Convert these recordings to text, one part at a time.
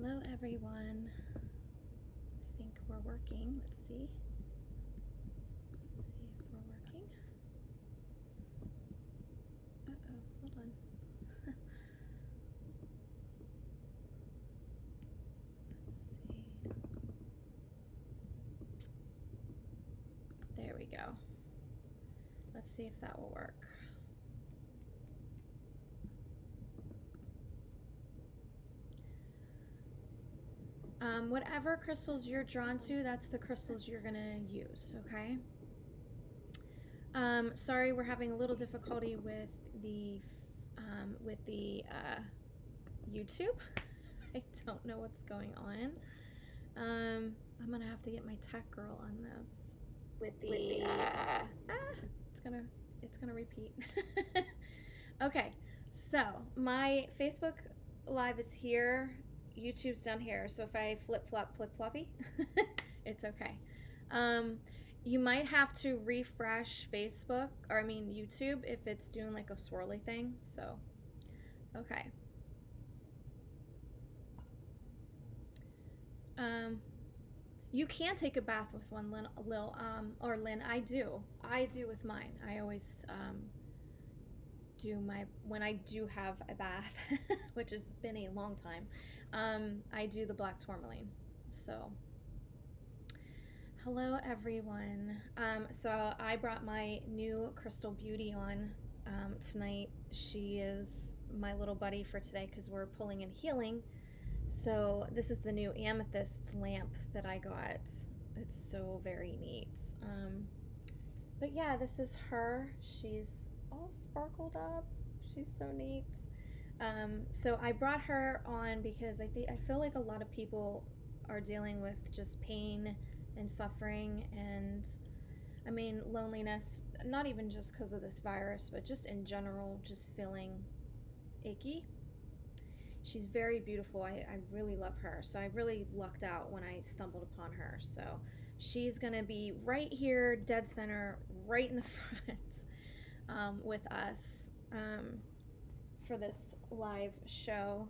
Hello everyone. I think we're working. Let's see. Let's see if we're working. Uh-oh, hold on. Let's see. There we go. Let's see if that will work. Whatever crystals you're drawn to, that's the crystals you're gonna use, okay? Sorry, we're having a little difficulty with the YouTube. I don't know what's going on. I'm gonna have to get my tech girl on this. It's gonna repeat. Okay, so my Facebook Live is here. YouTube's down here, so if I flip-floppy, it's okay. You might have to refresh YouTube if it's doing like a swirly thing, so, okay. You can take a bath with one, Lynn, I do with mine. I always, when I do have a bath, which has been a long time, I do the black tourmaline. So hello everyone. So I brought my new crystal beauty on tonight. She is my little buddy for today because we're pulling in healing. So this is the new amethyst lamp that I got. It's so very neat. But yeah, this is her. She's all sparkled up. She's so neat. So I brought her on because I feel like a lot of people are dealing with just pain and suffering and loneliness, not even just because of this virus, but just in general, just feeling icky. She's very beautiful. I really love her. So I really lucked out when I stumbled upon her. So she's gonna be right here, dead center, right in the front with us for this live show.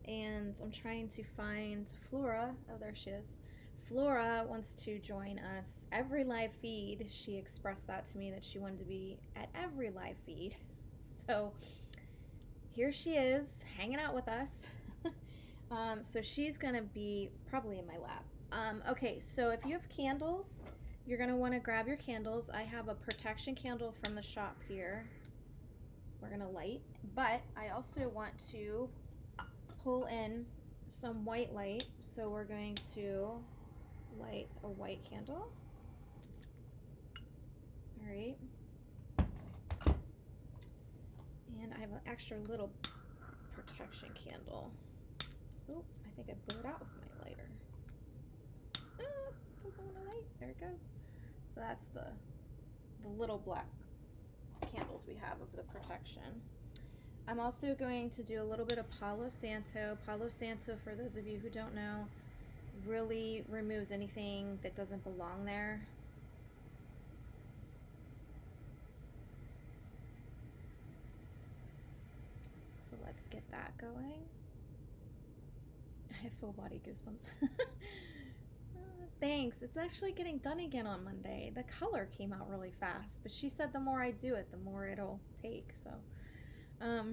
And I'm trying to find Flora. Oh, there she is. Flora wants to join us every live feed. She expressed that to me, that she wanted to be at every live feed. So here she is hanging out with us. So she's gonna be probably in my lap. Okay, so if you have candles, you're gonna want to grab your candles. I have a protection candle from the shop here. We're gonna light, but I also want to pull in some white light. So we're going to light a white candle. All right. And I have an extra little protection candle. Oh, I think I blew it out with my lighter. Doesn't want to light. There it goes. So that's the little black candles we have of the protection. I'm also going to do a little bit of Palo Santo. Palo Santo, for those of you who don't know, really removes anything that doesn't belong there. So let's get that going. I have full body goosebumps. Thanks. It's actually getting done again on Monday. The color came out really fast, but she said the more I do it, the more it'll take. So, okay.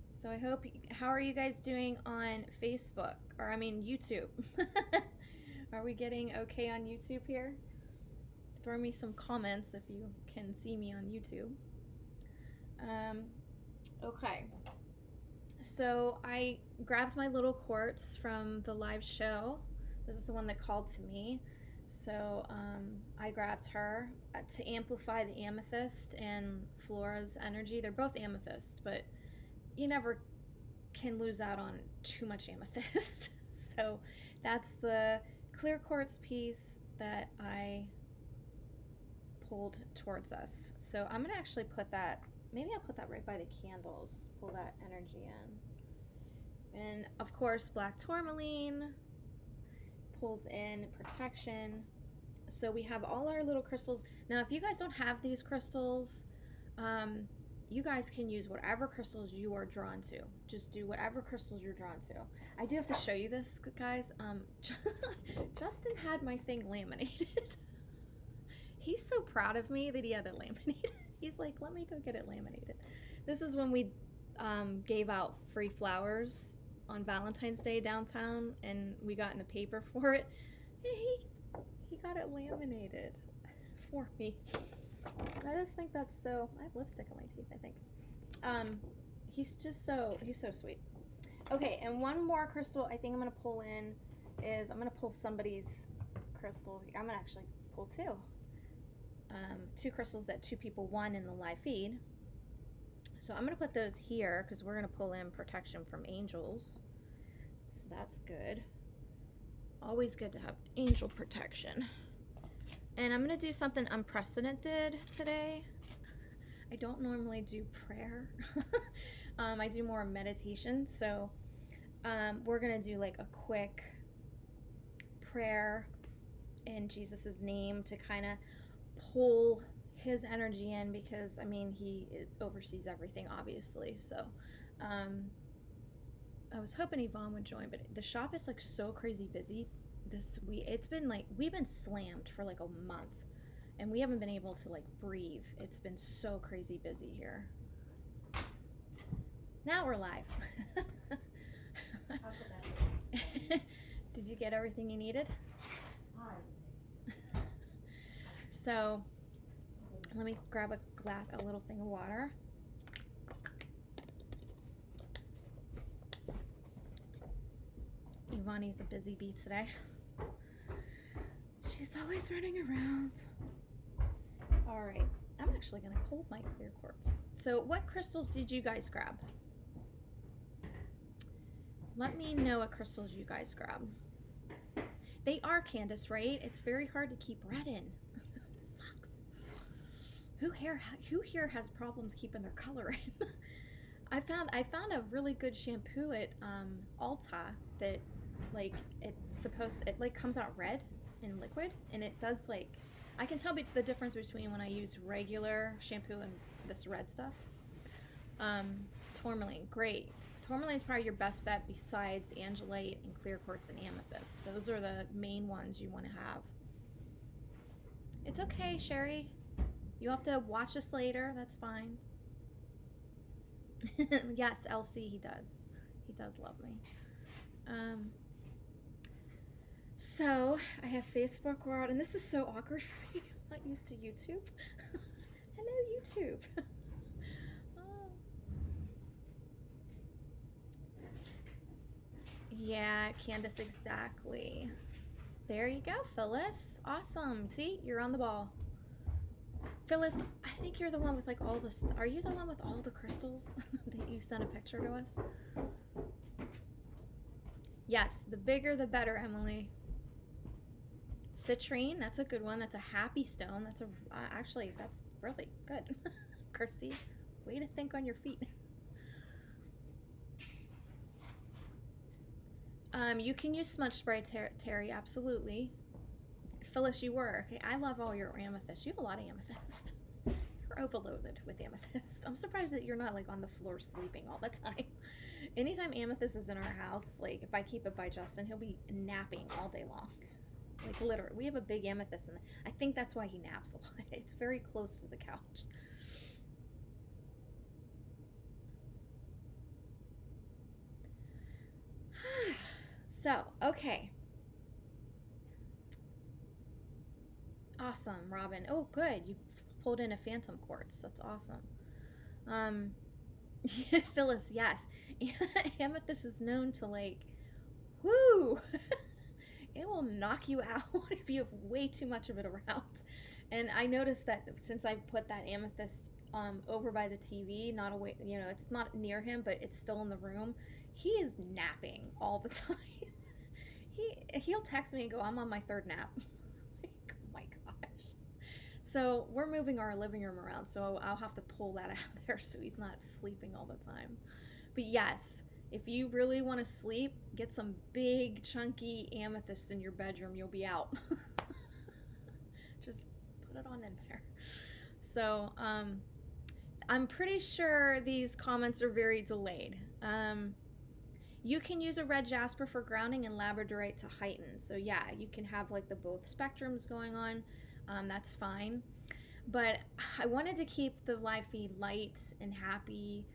So I hope, how are you guys doing on Facebook? Or YouTube? Are we getting okay on YouTube here? Throw me some comments if you can see me on YouTube. Okay. So I grabbed my little quartz from the live show. This is the one that called to me. So I grabbed her to amplify the amethyst and Flora's energy. They're both amethyst, but you never can lose out on too much amethyst. So that's the clear quartz piece that I pulled towards us. So I'm gonna actually put that, maybe I'll put that right by the candles, pull that energy in. And of course, black tourmaline pulls in protection. So we have all our little crystals. Now, if you guys don't have these crystals, you guys can use whatever crystals you are drawn to. Just do whatever crystals you're drawn to. I do have to show you this, guys. Justin had my thing laminated. He's so proud of me that he had it laminated. He's like, let me go get it laminated. This is when we gave out free flowers on Valentine's Day downtown, and we got in the paper for it. And he got it laminated for me. I just think that's so. I have lipstick on my teeth, I think. He's so sweet. Okay, and one more crystal I think I'm gonna pull in is I'm gonna pull somebody's crystal. I'm gonna actually pull two. Two crystals that two people won in the live feed. So I'm gonna put those here because we're gonna pull in protection from angels. So that's good. Always good to have angel protection. And I'm gonna do something unprecedented today. I don't normally do prayer. I do more meditation. So we're gonna do like a quick prayer in Jesus's name to kind of pull his energy in, because I mean he oversees everything, obviously. So I was hoping Yvonne would join, but the shop is like so crazy busy this week. It's been like we've been slammed for like a month, and we haven't been able to like breathe. It's been so crazy busy here. Now we're live. Did you get everything you needed? So let me grab a little thing of water. Ivani's a busy bee today. She's always running around. All right, I'm actually gonna hold my clear quartz. So what crystals did you guys grab? Let me know what crystals you guys grab. They are, Candace, right? It's very hard to keep red in. It sucks. Who here has problems keeping their color in? I found a really good shampoo at Ulta that like it like comes out red in liquid, and it does like I can tell the difference between when I use regular shampoo and this red stuff. Tourmaline, great. Tourmaline's probably your best bet besides angelite and clear quartz and amethyst. Those are the main ones you want to have. It's okay, Sherry. You'll have to watch this later. That's fine. Yes, Elsie, he does. He does love me. So I have Facebook World, and this is so awkward for me. I'm not used to YouTube. Hello, YouTube. Yeah, Candace, exactly. There you go, Phyllis. Awesome. See, you're on the ball. Phyllis, I think you're the one with like all this. Are you the one with all the crystals that you sent a picture to us? Yes, the bigger the better, Emily. Citrine, that's a good one. That's a happy stone. That's actually, that's really good. Kirsty, way to think on your feet. You can use smudge spray, Terry, absolutely. Phyllis, you were. Okay, I love all your amethyst. You have a lot of amethyst. You're overloaded with amethyst. I'm surprised that you're not like on the floor sleeping all the time. Anytime amethyst is in our house, like if I keep it by Justin, he'll be napping all day long. Like literally, we have a big amethyst, and I think that's why he naps a lot. It's very close to the couch. So, okay. Awesome, Robin. Oh, good. You pulled in a phantom quartz. That's awesome. Phyllis, yes. Amethyst is known to like, whoo! It will knock you out if you have way too much of it around. And I noticed that since I've put that amethyst over by the TV, not away, you know, it's not near him, but it's still in the room. He is napping all the time. He'll text me and go, I'm on my third nap. Like, oh my gosh. So we're moving our living room around, so I'll have to pull that out of there so he's not sleeping all the time. But yes, if you really want to sleep, get some big chunky amethyst in your bedroom. You'll be out. Just put it on in there. So I'm pretty sure these comments are very delayed. You can use a red jasper for grounding and labradorite to heighten. So yeah, you can have like the both spectrums going on. That's fine. But I wanted to keep the live feed light and happy.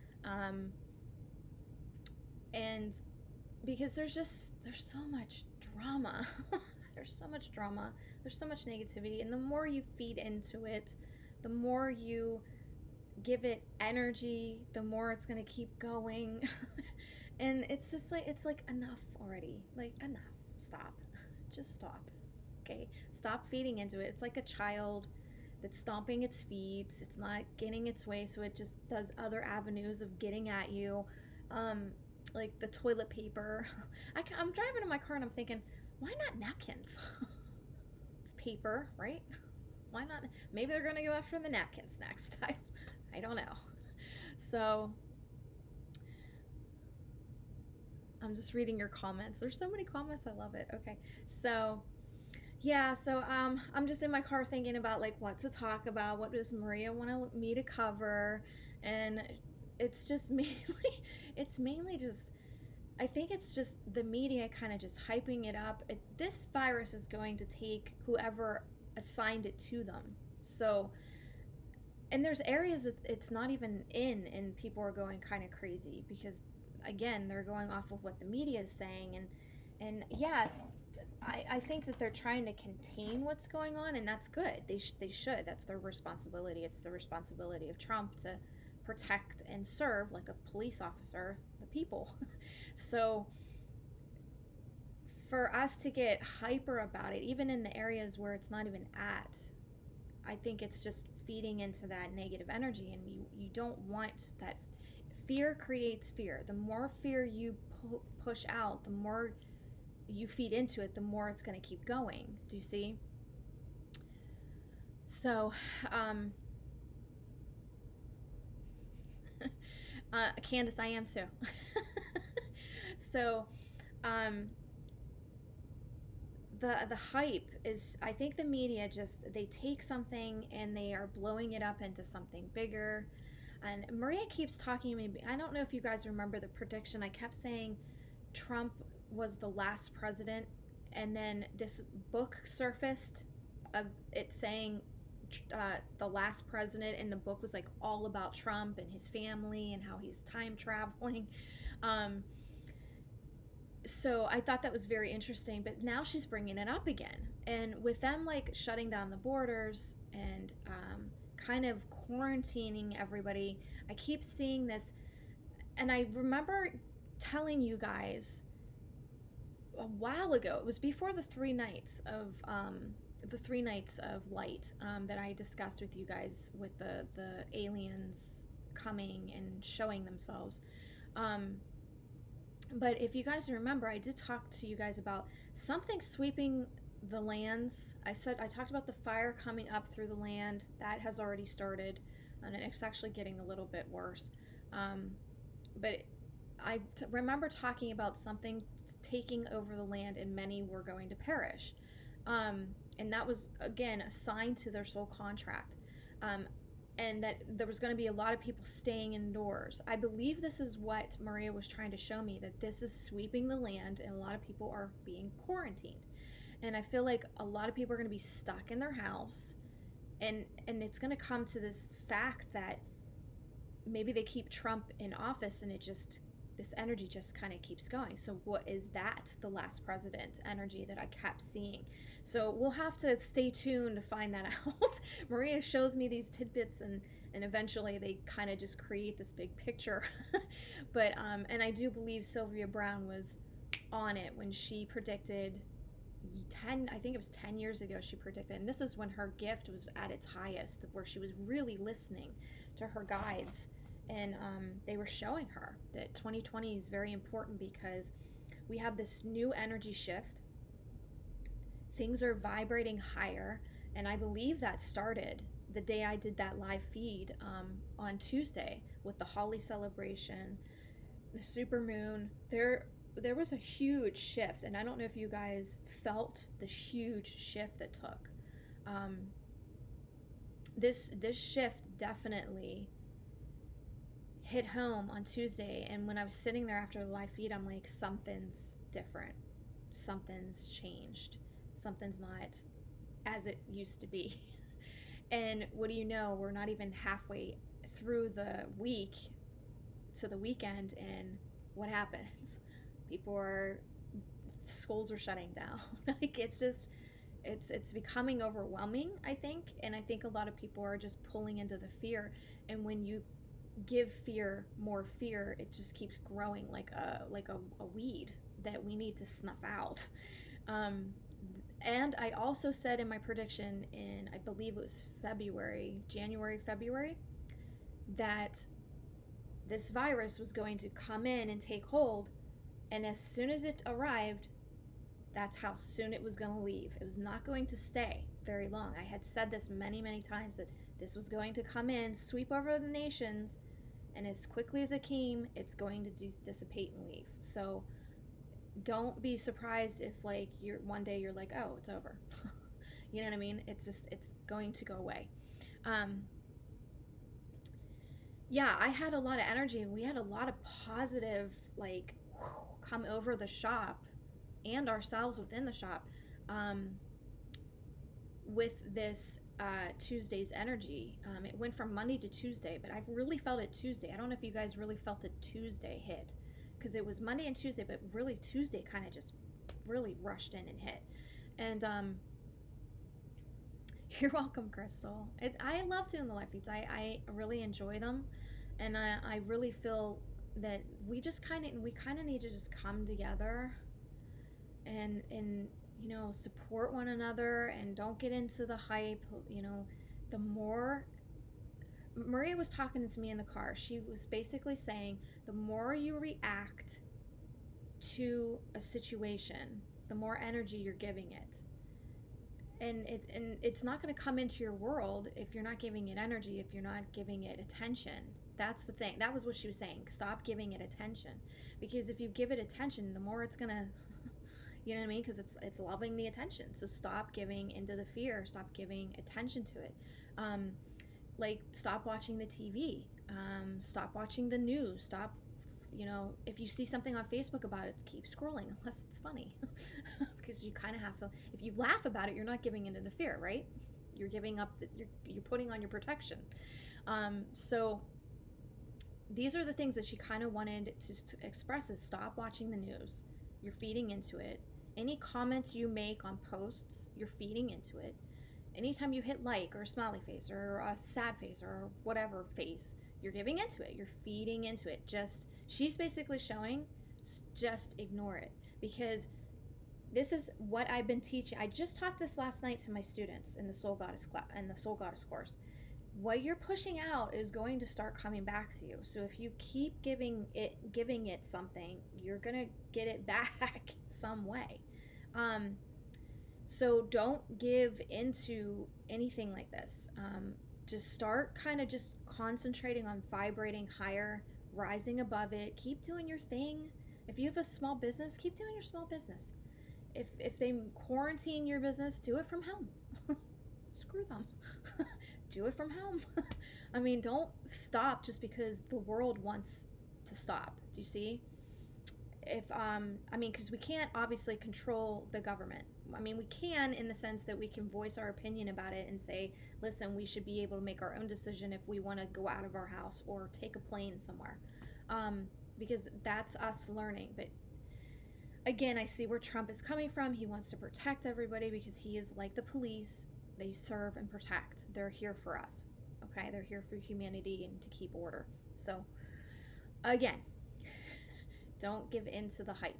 And because there's so much drama. There's so much drama. There's so much negativity. And the more you feed into it, the more you give it energy, the more it's going to keep going. And it's just like, it's like, enough already. Like, enough. Stop. Just stop. Okay? Stop feeding into it. It's like a child that's stomping its feet. It's not getting its way, so it just does other avenues of getting at you. Like the toilet paper. I'm driving in my car and I'm thinking, why not napkins? It's paper, right? Why not? Maybe they're going to go after the napkins next. I don't know. So I'm just reading your comments. There's so many comments. I love it. Okay. So yeah, so I'm just in my car thinking about like what to talk about. What does Maria want me to cover? And it's just mainly just, I think it's just the media kind of just hyping it up. This virus is going to take whoever assigned it to them. So, and there's areas that it's not even in, and people are going kind of crazy because, again, they're going off of what the media is saying. And yeah, I think that they're trying to contain what's going on, and that's good. They should. That's their responsibility. It's the responsibility of Trump to protect and serve, like a police officer, the people. So for us to get hyper about it, even in the areas where it's not even at, I think it's just feeding into that negative energy, and you don't want that. Fear creates fear. The more fear you push out, the more you feed into it, the more it's going to keep going. Do you see? So, Candace, I am too. So, the hype is, I think the media just, they take something and they are blowing it up into something bigger. And Maria keeps talking to me. I don't know if you guys remember the prediction. I kept saying Trump was the last president, and then this book surfaced of it saying the last president, and the book was like all about Trump and his family and how he's time traveling. So I thought that was very interesting, but now she's bringing it up again. And with them like shutting down the borders and kind of quarantining everybody, I keep seeing this. And I remember telling you guys a while ago, it was before the 3 nights of light that I discussed with you guys, with the aliens coming and showing themselves. But if you guys remember, I did talk to you guys about something sweeping the lands. I talked about the fire coming up through the land. That has already started, and it's actually getting a little bit worse. But I remember talking about something taking over the land, and many were going to perish. And that was, again, assigned to their soul contract. And that there was going to be a lot of people staying indoors. I believe this is what Maria was trying to show me, that this is sweeping the land and a lot of people are being quarantined. And I feel like a lot of people are going to be stuck in their house, and it's going to come to this fact that maybe they keep Trump in office and this energy just kind of keeps going. So what is that? The last president energy that I kept seeing. So we'll have to stay tuned to find that out. Maria shows me these tidbits, and eventually they kind of just create this big picture. But and I do believe Sylvia Brown was on it when she predicted I think it was 10 years ago she predicted, and this is when her gift was at its highest, where she was really listening to her guides. And they were showing her that 2020 is very important because we have this new energy shift. Things are vibrating higher, and I believe that started the day I did that live feed on Tuesday with the Holly celebration, the supermoon. There was a huge shift, and I don't know if you guys felt the huge shift that took. This shift definitely hit home on Tuesday, and when I was sitting there after the live feed, I'm like, something's different. Something's changed. Something's not as it used to be. And what do you know? We're not even halfway through the week to the weekend, and what happens? Schools are shutting down. Like, it's becoming overwhelming, I think. And I think a lot of people are just pulling into the fear. And when you give fear more fear, it just keeps growing like a weed that we need to snuff out. And I also said in my prediction in, I believe it was January, February, that this virus was going to come in and take hold. And as soon as it arrived, that's how soon it was going to leave. It was not going to stay very long. I had said this many, many times, that this was going to come in, sweep over the nations, and as quickly as it came, it's going to dissipate and leave. So don't be surprised if, like, one day you're like, oh, it's over. You know what I mean? It's going to go away. Yeah, I had a lot of energy, and we had a lot of positive, like, come over the shop and ourselves within the shop with this Tuesday's energy. It went from Monday to Tuesday, but I've really felt it Tuesday. I don't know if you guys really felt it Tuesday hit, because it was Monday and Tuesday, but really Tuesday kind of just really rushed in and hit. And you're welcome, Crystal. I love doing the live feeds. I really enjoy them, and I really feel that we kind of need to just come together and you know, support one another, and don't get into the hype. You know, the more Maria was talking to me in the car, she was basically saying, the more you react to a situation, the more energy you're giving it. And it's not going to come into your world if you're not giving it energy, if you're not giving it attention. That's the thing. That was what she was saying. Stop giving it attention. Because if you give it attention, the more it's going to, you know what I mean? Because it's loving the attention. So stop giving into the fear. Stop giving attention to it. Like, stop watching the TV. Stop watching the news. Stop, you know, if you see something on Facebook about it, keep scrolling, unless it's funny. Because you kind of have to, if you laugh about it, you're not giving into the fear, right? You're giving up, you're putting on your protection. So these are the things that she kind of wanted to express, is stop watching the news. You're feeding into it. Any comments you make on posts, you're feeding into it. Anytime you hit like or a smiley face or a sad face or whatever face, you're giving into it. You're feeding into it. She's basically showing, just ignore it. Because this is what I've been teaching. I just taught this last night to my students in the Soul Goddess class, in the Soul Goddess course. What you're pushing out is going to start coming back to you. So if you keep giving it something, you're gonna get it back some way. So don't give into anything like this. Just start kind of just concentrating on vibrating higher, rising above it. Keep doing your thing. If you have a small business, keep doing your small business. If they quarantine your business, do it from home. Screw them. Do it from home. I mean, don't stop just because the world wants to stop. Do you see? Because we can't obviously control the government. I mean, we can in the sense that we can voice our opinion about it and say, listen, we should be able to make our own decision if we want to go out of our house or take a plane somewhere. Because that's us learning. But again, I see where Trump is coming from. He wants to protect everybody because he is like the police. They serve and protect. They're here for us. Okay? They're here for humanity and to keep order. So, again, don't give in to the hype.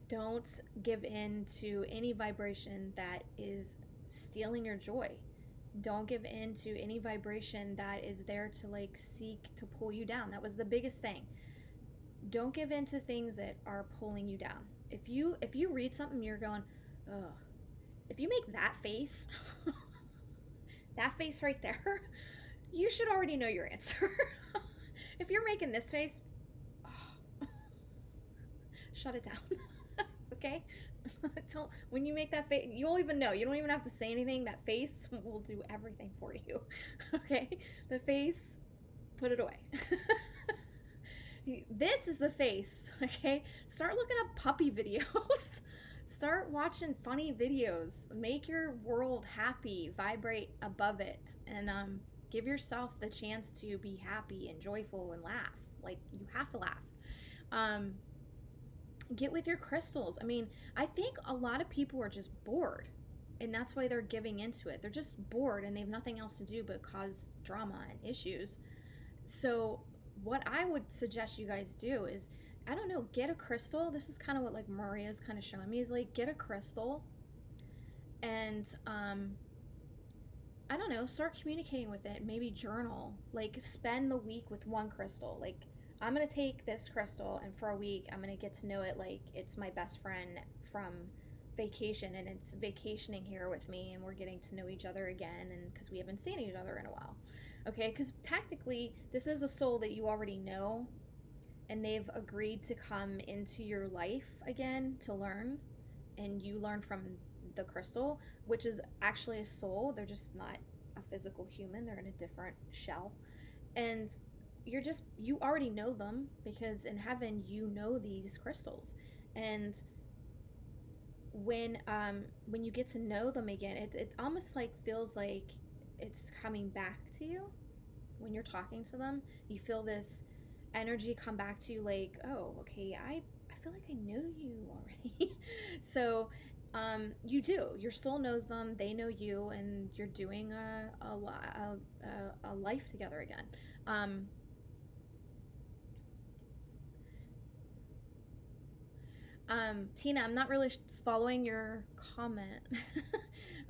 Don't give in to any vibration that is stealing your joy. Don't give in to any vibration that is there to like seek to pull you down. That was the biggest thing. Don't give in to things that are pulling you down. If you read something and you're going, ugh, if you make that face, that face right there, you should already know your answer. If you're making this face, shut it down. Okay? When you make that face, you'll even know. You don't even have to say anything. That face will do everything for you. Okay? The face, put it away. This is the face, okay? Start looking up puppy videos. Start watching funny videos. Make your world happy, vibrate above it, and give yourself the chance to be happy and joyful and laugh. Like, you have to laugh. Um, get with your crystals. I mean, I think a lot of people are just bored, and that's why they're giving into it. They're just bored and they have nothing else to do but cause drama and issues. So what I would suggest you guys do is, I don't know, get a crystal. This is kind of what like Maria's kind of showing me, is like, get a crystal and I don't know, start communicating with it. Maybe journal. Like, spend the week with one crystal. Like, I'm gonna take this crystal and for a week I'm gonna get to know it like it's my best friend from vacation, and it's vacationing here with me, and we're getting to know each other again, and because we haven't seen each other in a while. Okay, because technically this is a soul that you already know, and they've agreed to come into your life again to learn, and you learn from the crystal, which is actually a soul. They're just not a physical human, they're in a different shell. And you already know them, because in heaven you know these crystals. And when you get to know them again, it almost like feels like it's coming back to you. When you're talking to them, you feel this energy come back to you, like, oh, okay, I feel like I know you already. So you do. Your soul knows them, they know you, and you're doing a life together again. Tina, I'm not really following your comment.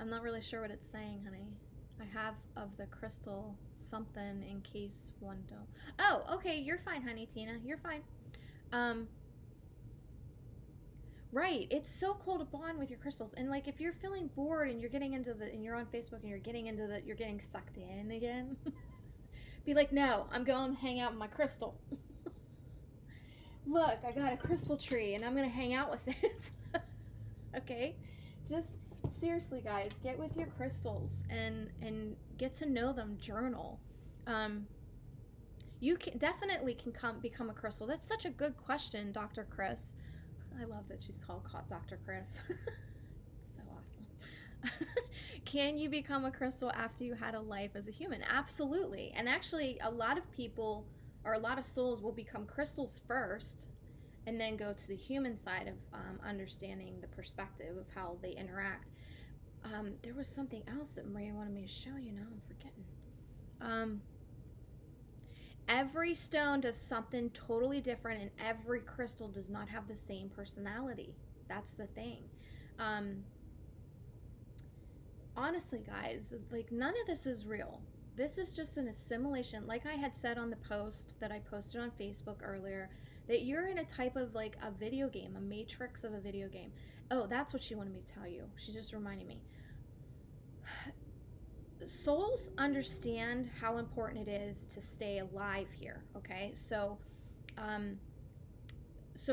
I'm not really sure what it's saying, honey. I have of the crystal something in case one don't. Oh, okay, you're fine, honey, Tina. You're fine. Right. It's so cool to bond with your crystals. And like, if you're feeling bored and you're getting into and you're on Facebook and you're getting sucked in again, be like, no, I'm going to hang out with my crystal. Look, I got a crystal tree and I'm going to hang out with it. Okay? Just seriously, guys, get with your crystals and get to know them. Journal. You definitely can become a crystal. That's such a good question, Dr. Chris. I love that she's called Dr. Chris. So awesome. Can you become a crystal after you had a life as a human? Absolutely. And actually, a lot of people, or a lot of souls, will become crystals first and then go to the human side of understanding the perspective of how they interact. There was something else that Maria wanted me to show you. Now I'm forgetting. Every stone does something totally different, and every crystal does not have the same personality. That's the thing. Honestly, guys, like, none of this is real. This is just an assimilation. Like I had said on the post that I posted on Facebook earlier, that you're in a type of like a video game, a matrix of a video game. Oh, that's what she wanted me to tell you. She's just reminding me. Souls understand how important it is to stay alive here. Okay, so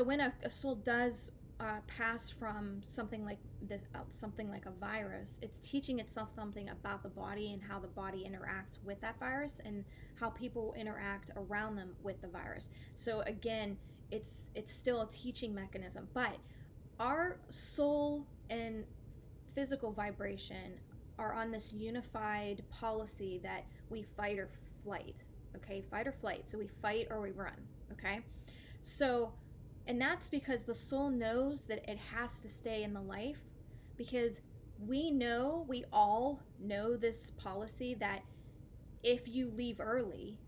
when a soul does pass from something like this, something like a virus, it's teaching itself something about the body and how the body interacts with that virus and how people interact around them with the virus. So again, it's still a teaching mechanism, but our soul and physical vibration are on this unified policy that we fight or flight. Okay, fight or flight. So we fight or we run. Okay, so, and that's because the soul knows that it has to stay in the life, because we all know this policy that if you leave early,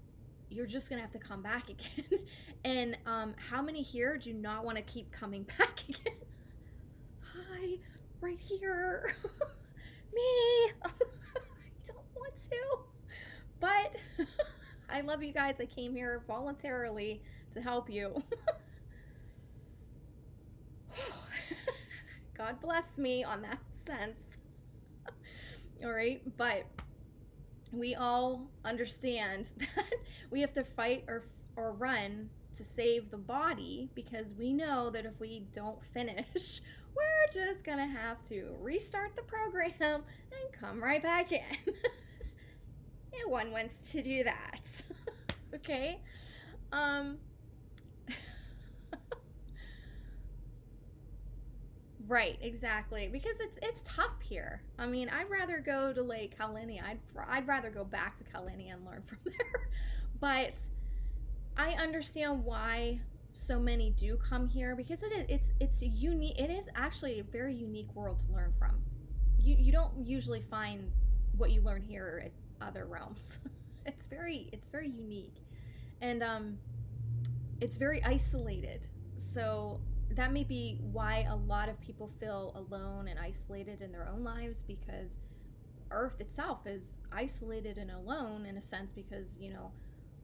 you're just gonna have to come back again. And how many here do not want to keep coming back again? Hi, right here. Me. I don't want to, but I love you guys. I came here voluntarily to help you. God bless me on that sense. All right, but we all understand that we have to fight or run to save the body, because we know that if we don't finish, we're just gonna have to restart the program and come right back in. And one wants to do that. Okay, Right, exactly. Because it's tough here. I mean, I'd rather go to Lake Kalini. I'd rather go back to Kalini and learn from there. But I understand why so many do come here because it's a unique. It is actually a very unique world to learn from. You don't usually find what you learn here at other realms. It's very unique, and it's very isolated. So that may be why a lot of people feel alone and isolated in their own lives because Earth itself is isolated and alone in a sense because,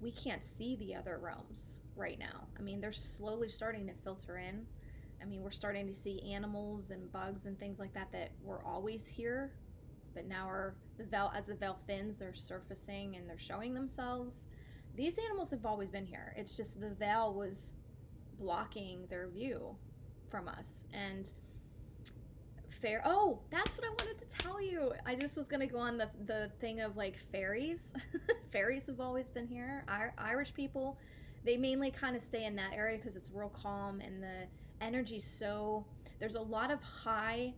we can't see the other realms right now. I mean, they're slowly starting to filter in. I mean, we're starting to see animals and bugs and things like that that were always here, but now the veil, as the veil thins, they're surfacing and they're showing themselves. These animals have always been here. It's just the veil was blocking their view from us. And that's what I wanted to tell you. I just was gonna go on the thing of like fairies. Fairies have always been here. Irish people, they mainly kind of stay in that area because it's real calm and the energy's so. There's a lot of high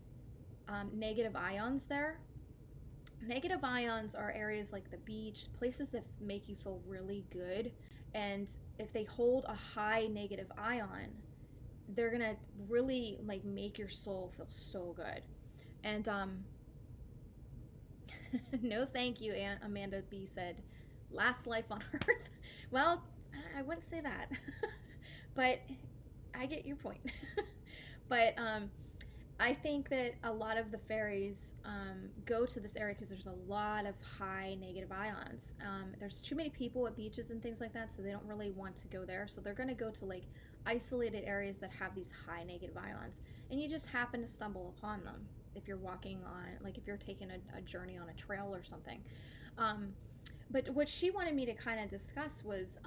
negative ions there. Negative ions are areas like the beach, places that make you feel really good. And if they hold a high negative ion, they're gonna really like make your soul feel so good. And no thank you, Amanda B said, last life on earth. Well, I wouldn't say that. But I get your point. But I think that a lot of the fairies go to this area because there's a lot of high negative ions. There's too many people at beaches and things like that, so they don't really want to go there. So they're going to go to like isolated areas that have these high negative ions, and you just happen to stumble upon them if you're walking on, like if you're taking a journey on a trail or something. But what she wanted me to kind of discuss was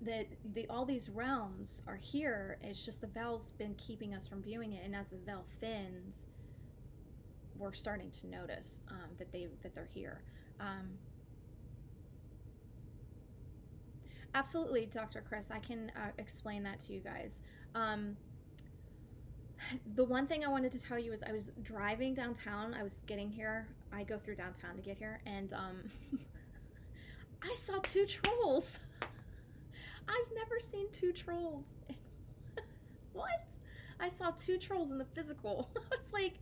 that all these realms are here. It's just the veil's been keeping us from viewing it, and as the veil thins, we're starting to notice that they're here. Absolutely, Dr. Chris. I can explain that to you guys. The one thing I wanted to tell you is I was driving downtown. I was getting here. I go through downtown to get here, and I saw two trolls. I've never seen two trolls. What? I saw two trolls in the physical. I was like,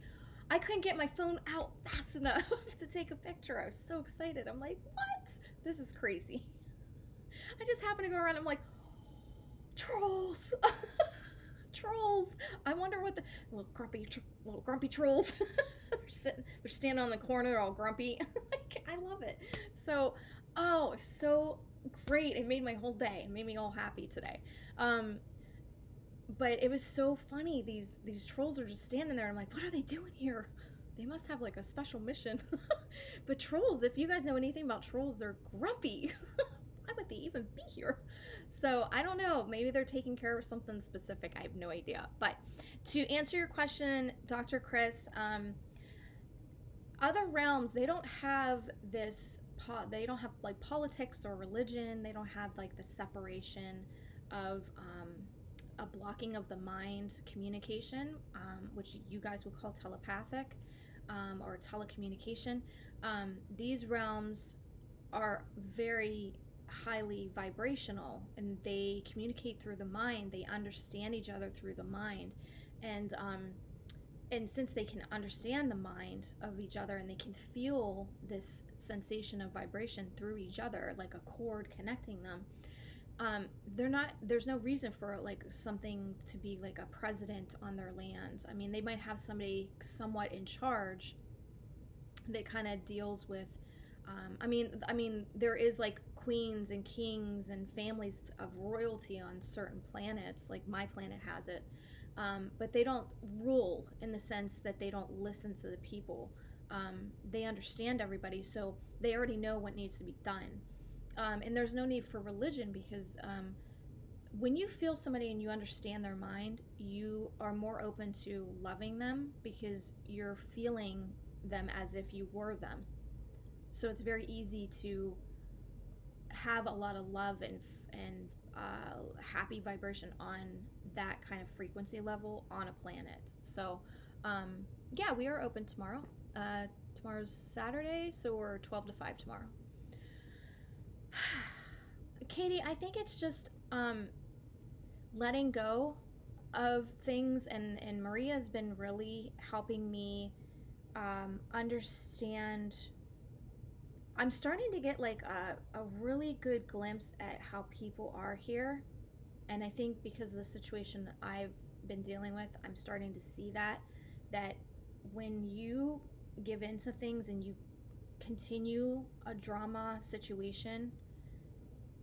I couldn't get my phone out fast enough to take a picture. I was so excited. I'm like, what? This is crazy. I just happened to go around. I'm like, trolls. Trolls. I wonder what the little grumpy trolls. They're standing on the corner. They're all grumpy. I love it. So, so great. It made my whole day. It made me all happy today. But it was so funny. These trolls are just standing there. I'm like, what are they doing here? They must have like a special mission. But trolls, if you guys know anything about trolls, they're grumpy. Why would they even be here? So I don't know. Maybe they're taking care of something specific. I have no idea. But to answer your question, Dr. Chris, other realms, they don't have this. They don't have like politics or religion. They don't have like the separation of a blocking of the mind communication, which you guys would call telepathic or telecommunication. These realms are very highly vibrational, and they communicate through the mind. They understand each other through the mind, and since they can understand the mind of each other and they can feel this sensation of vibration through each other, like a cord connecting them, there's no reason for like something to be like a president on their land. I mean, they might have somebody somewhat in charge that kind of deals with I mean there is like queens and kings and families of royalty on certain planets, like my planet has it. But they don't rule in the sense that they don't listen to the people. They understand everybody, so they already know what needs to be done. And there's no need for religion because when you feel somebody and you understand their mind, you are more open to loving them because you're feeling them as if you were them. So it's very easy to have a lot of love and happy vibration on that kind of frequency level on a planet. So, yeah, we are open tomorrow. Tomorrow's Saturday, so we're 12 to 5 tomorrow. Katie, I think it's just letting go of things, and Maria's been really helping me understand. I'm starting to get like a really good glimpse at how people are here. And I think because of the situation I've been dealing with, I'm starting to see that when you give into things and you continue a drama situation,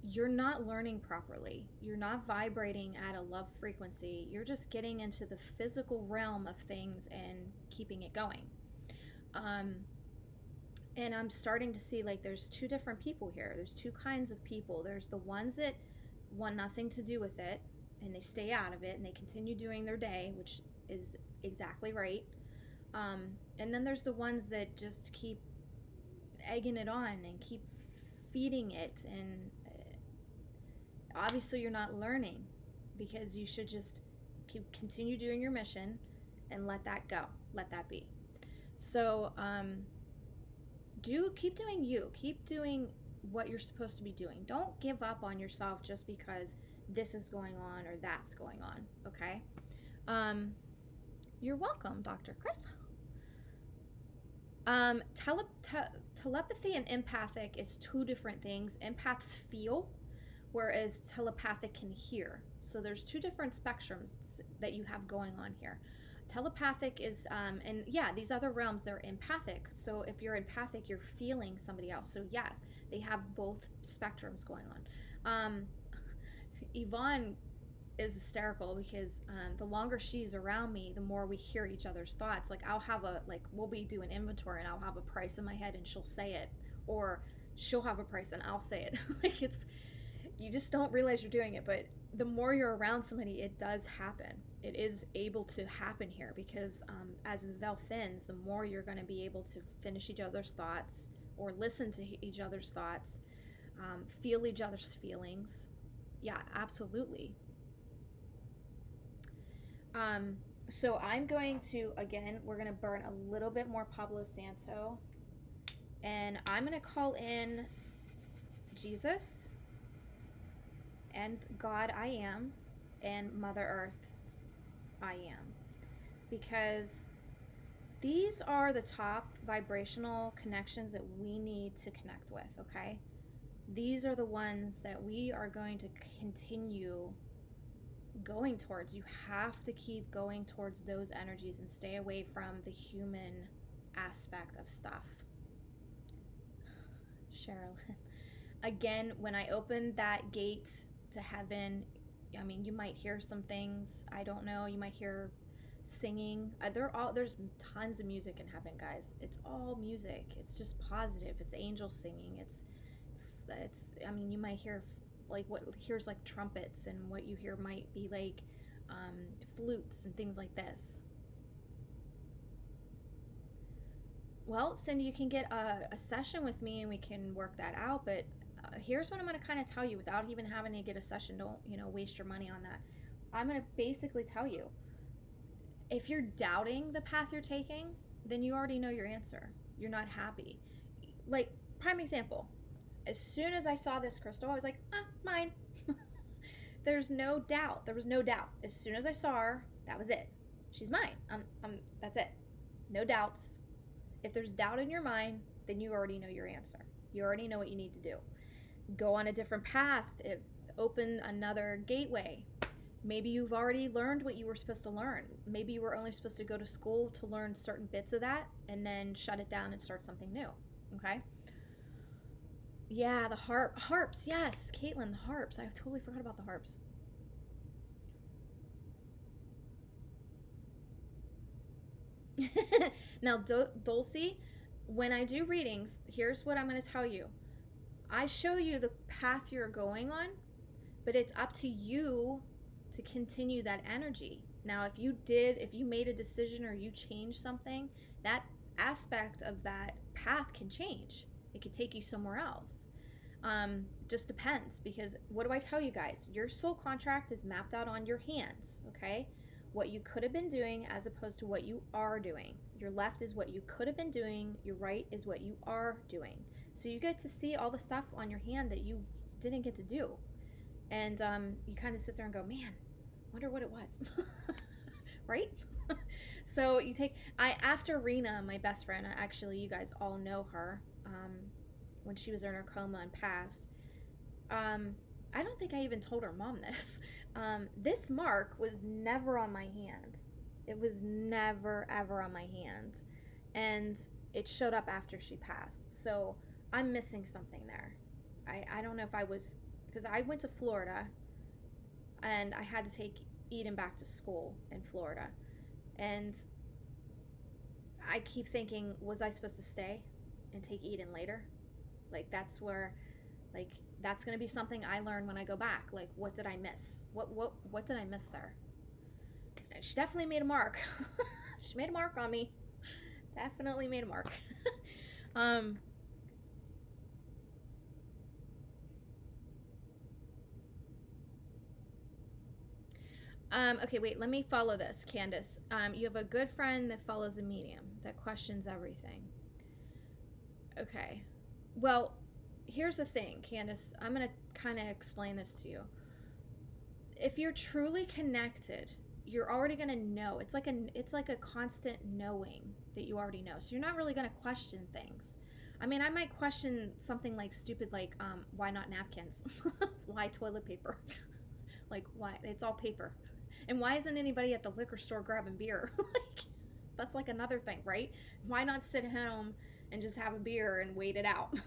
you're not learning properly. You're not vibrating at a love frequency. You're just getting into the physical realm of things and keeping it going. And I'm starting to see like there's two different people here. There's two kinds of people. There's the ones that want nothing to do with it and they stay out of it and they continue doing their day, which is exactly right. And then there's the ones that just keep egging it on and keep feeding it. And obviously you're not learning, because you should just continue doing your mission and let that go. Let that be. So, keep doing you. Keep doing what you're supposed to be doing. Don't give up on yourself just because this is going on or that's going on, okay? You're welcome, Dr. Chris. Telepathy and empathic is two different things. Empaths feel, whereas telepathic can hear. So there's two different spectrums that you have going on here. Telepathic is, and yeah, these other realms, they're empathic. So if you're empathic, you're feeling somebody else. So yes, they have both spectrums going on. Yvonne is hysterical because the longer she's around me, the more we hear each other's thoughts. Like we'll be doing inventory and I'll have a price in my head and she'll say it, or she'll have a price and I'll say it. Like you just don't realize you're doing it, but the more you're around somebody, it does happen. It is able to happen here because as the veil thins, the more you're going to be able to finish each other's thoughts or listen to each other's thoughts, feel each other's feelings. Yeah, absolutely. So I'm going to, again, we're going to burn a little bit more Pablo Santo, and I'm going to call in Jesus and God I am, and Mother Earth I am, because these are the top vibrational connections that we need to connect with, okay? These are the ones that we are going to continue going towards. You have to keep going towards those energies and stay away from the human aspect of stuff. Sherilyn. Again, when I open that gate to heaven, I mean, you might hear some things. I don't know. You might hear singing. There's tons of music in heaven, guys. It's all music. It's just positive. It's angels singing. It's. I mean, you might hear like here's like trumpets, and what you hear might be like flutes and things like this. Well, Cindy, you can get a session with me and we can work that out, but here's what I'm going to kind of tell you without even having to get a session. Don't, waste your money on that. I'm going to basically tell you, if you're doubting the path you're taking, then you already know your answer. You're not happy. Like, prime example, as soon as I saw this crystal, I was like, mine. There's no doubt. There was no doubt. As soon as I saw her, that was it. She's mine. That's it. No doubts. If there's doubt in your mind, then you already know your answer. You already know what you need to do. Go on a different path. Open another gateway. Maybe you've already learned what you were supposed to learn. Maybe you were only supposed to go to school to learn certain bits of that and then shut it down and start something new. Okay? Yeah, the harps. Yes, Caitlin, the harps. I totally forgot about the harps. Now, Dulcie, when I do readings, here's what I'm going to tell you. I show you the path you're going on, but it's up to you to continue that energy. Now, if you made a decision or you changed something, that aspect of that path can change. It could take you somewhere else. just depends, because what do I tell you guys? Your soul contract is mapped out on your hands, okay? What you could have been doing as opposed to what you are doing. Your left is what you could have been doing. Your right is what you are doing. So you get to see all the stuff on your hand that you didn't get to do. And you kind of sit there and go, man, wonder what it was. Right? So you take, after Rena, my best friend, actually, you guys all know her, when she was in her coma and passed, I don't think I even told her mom this. This mark was never on my hand. It was never, ever on my hand. And it showed up after she passed. So I'm missing something there. I don't know if I was, because I went to Florida and I had to take Eden back to school in Florida. And I keep thinking, was I supposed to stay and take Eden later? Like, that's where, like, that's going to be something I learn when I go back. Like, what did I miss? What did I miss there? And she definitely made a mark. She made a mark on me. Definitely made a mark. Okay, wait, let me follow this, Candace. You have a good friend that follows a medium, that questions everything. Okay. Well, here's the thing, Candace. I'm going to kind of explain this to you. If you're truly connected, you're already going to know. It's like a constant knowing that you already know. So you're not really going to question things. I mean, I might question something like stupid, like, why not napkins? Why toilet paper? Like, why? It's all paper. And why isn't anybody at the liquor store grabbing beer? Like, that's like another thing, right? Why not sit home and just have a beer and wait it out?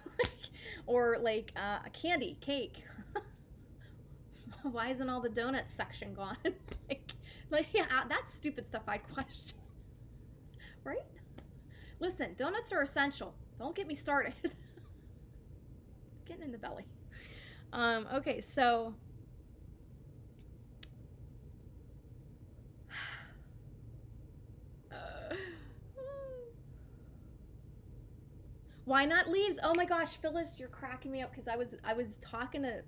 Or like a candy, cake. Why isn't all the donuts section gone? like yeah, that's stupid stuff I'd question. Right? Listen, donuts are essential. Don't get me started. It's getting in the belly. Okay, so why not leaves? Oh my gosh, Phyllis, you're cracking me up, because I was talking to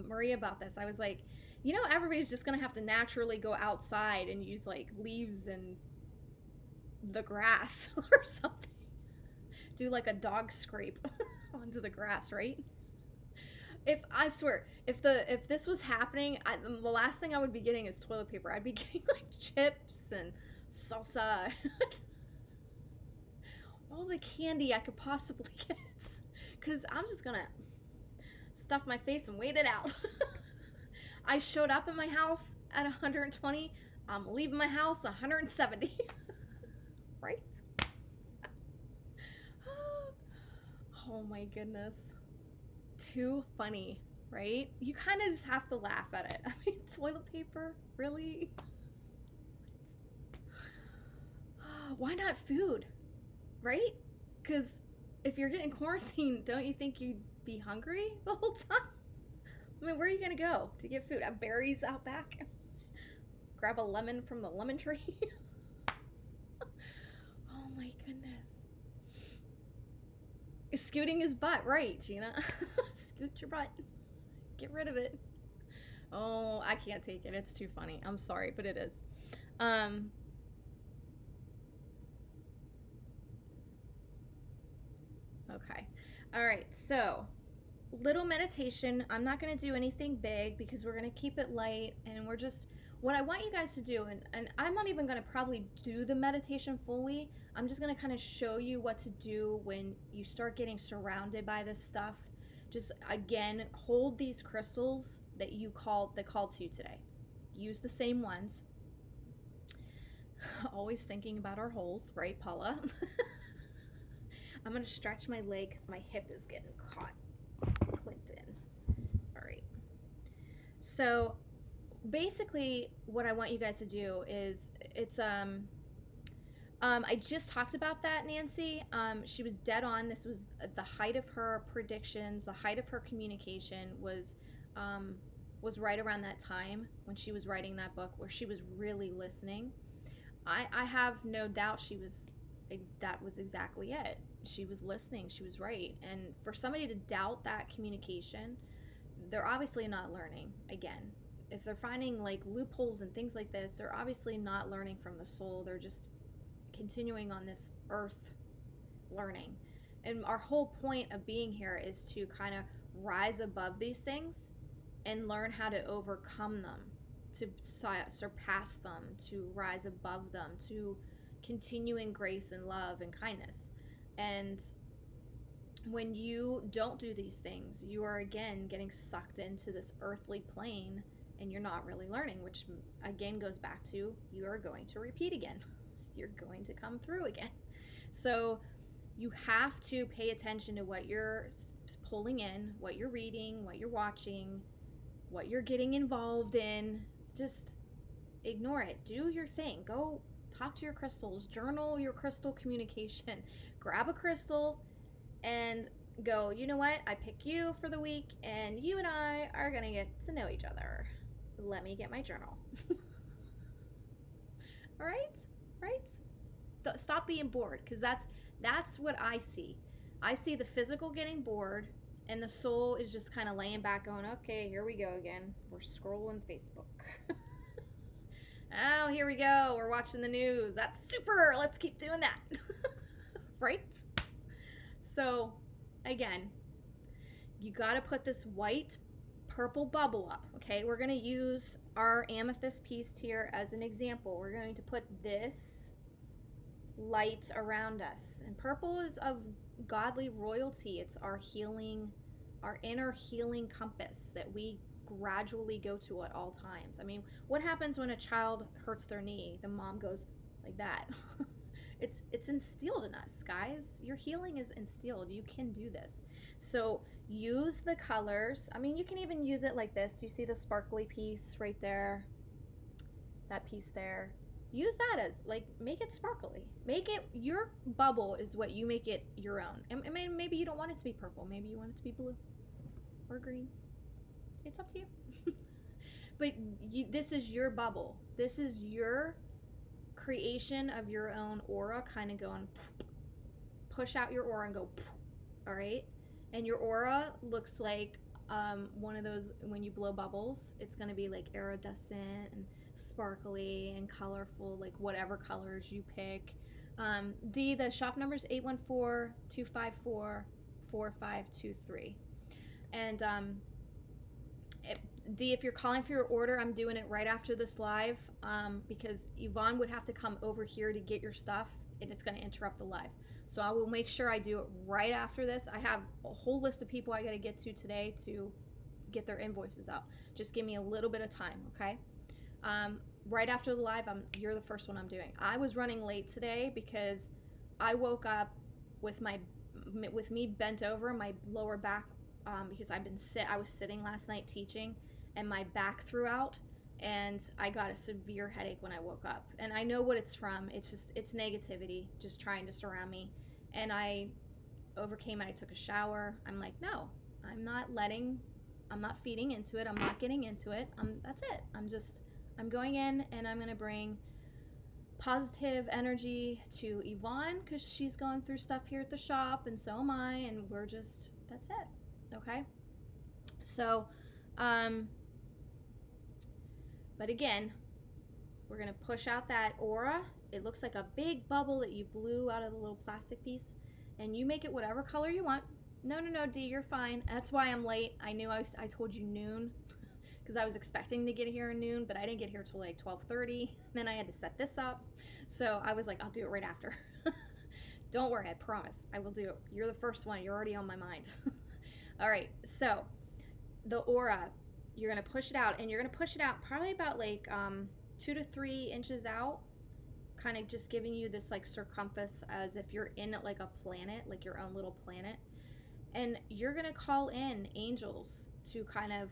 Maria about this. I was like, you know, everybody's just gonna have to naturally go outside and use like leaves and the grass or something. Do like a dog scrape onto the grass, right? I swear, if this was happening, the last thing I would be getting is toilet paper. I'd be getting like chips and salsa. All the candy I could possibly get, because I'm just gonna stuff my face and wait it out. I showed up at my house at 120. I'm leaving my house 170. Right? Oh my goodness. Too funny, right? You kind of just have to laugh at it. I mean, toilet paper? Really? Why not food? Right? Because if you're getting quarantined, don't you think you'd be hungry the whole time? I mean, where are you going to go to get food? Have berries out back? Grab a lemon from the lemon tree? Oh my goodness. Scooting his butt, right, Gina? Scoot your butt. Get rid of it. Oh, I can't take it. It's too funny. I'm sorry, but it is. Okay. All right. So, little meditation. I'm not going to do anything big because we're going to keep it light, and we're just, what I want you guys to do, and I'm not even going to probably do the meditation fully. I'm just going to kind of show you what to do when you start getting surrounded by this stuff. Just, again, hold these crystals that called to you today. Use the same ones. Always thinking about our holes, right, Paula? I'm going to stretch my leg because my hip is getting clipped in. All right. So basically what I want you guys to do is, I just talked about that, Nancy. She was dead on. This was the height of her predictions, the height of her communication was right around that time when she was writing that book, where she was really listening. I have no doubt that was exactly it. she was listening, she was right. And for somebody to doubt that communication, they're obviously not learning. Again, if they're finding like loopholes and things like this, they're obviously not learning from the soul. They're just continuing on this earth learning. And our whole point of being here is to kind of rise above these things and learn how to overcome them, to surpass them, to rise above them, to continue in grace and love and kindness. And when you don't do these things, you are again getting sucked into this earthly plane, and you're not really learning, which again goes back to you are going to repeat again. You're going to come through again. So you have to pay attention to what you're pulling in, what you're reading, what you're watching, what you're getting involved in. Just ignore it. Do your thing. Go talk to your crystals, journal your crystal communication, grab a crystal and go, you know what? I pick you for the week and you and I are going to get to know each other. Let me get my journal. All right? Right? Stop being bored, because that's what I see. I see the physical getting bored, and the soul is just kind of laying back going, okay, here we go again. We're scrolling Facebook. Oh, here we go. We're watching the news. That's super. Let's keep doing that. Right? So, again, you got to put this white purple bubble up, okay? We're going to use our amethyst piece here as an example. We're going to put this light around us. And purple is of godly royalty. It's our healing, our inner healing compass that we gradually go to at all times. I mean, what happens when a child hurts their knee? The mom goes like that. It's instilled in us, guys. Your healing is instilled. You can do this. So use the colors. I mean, you can even use it like this. You see the sparkly piece right there? That piece there. Use that as, like, make it sparkly. Make it, your bubble is what you make it your own. And maybe you don't want it to be purple. Maybe you want it to be blue or green. It's up to you. But this is your bubble. This is your creation of your own aura, kind of going, push out your aura and go, all right? And your aura looks like one of those, when you blow bubbles, it's going to be like iridescent and sparkly and colorful, like whatever colors you pick. D, the shop number is 814-254-4523. And D, if you're calling for your order, I'm doing it right after this live because Yvonne would have to come over here to get your stuff, and it's going to interrupt the live. So I will make sure I do it right after this. I have a whole list of people I got to get to today to get their invoices out. Just give me a little bit of time, okay? Right after the live, you're the first one I'm doing. I was running late today because I woke up with me bent over, my lower back, because I was sitting last night teaching, and my back threw out, and I got a severe headache when I woke up. And I know what it's from. It's negativity just trying to surround me. And I overcame it. I took a shower. I'm like, no, I'm not feeding into it. I'm not getting into it. That's it. I'm going in, and I'm going to bring positive energy to Yvonne because she's going through stuff here at the shop, and so am I, and that's it. Okay? So, but again, we're going to push out that aura. It looks like a big bubble that you blew out of the little plastic piece, and you make it whatever color you want. No, D, you're fine. That's why I'm late. I told you noon because I was expecting to get here at noon, but I didn't get here till like 12:30. Then I had to set this up. So I was like, I'll do it right after. Don't worry, I promise. I will do it. You're the first one. You're already on my mind. All right, so the aura, you're going to push it out, and you're going to push it out probably about like 2 to 3 inches out, kind of just giving you this like circumference as if you're in like a planet, like your own little planet. And you're going to call in angels to kind of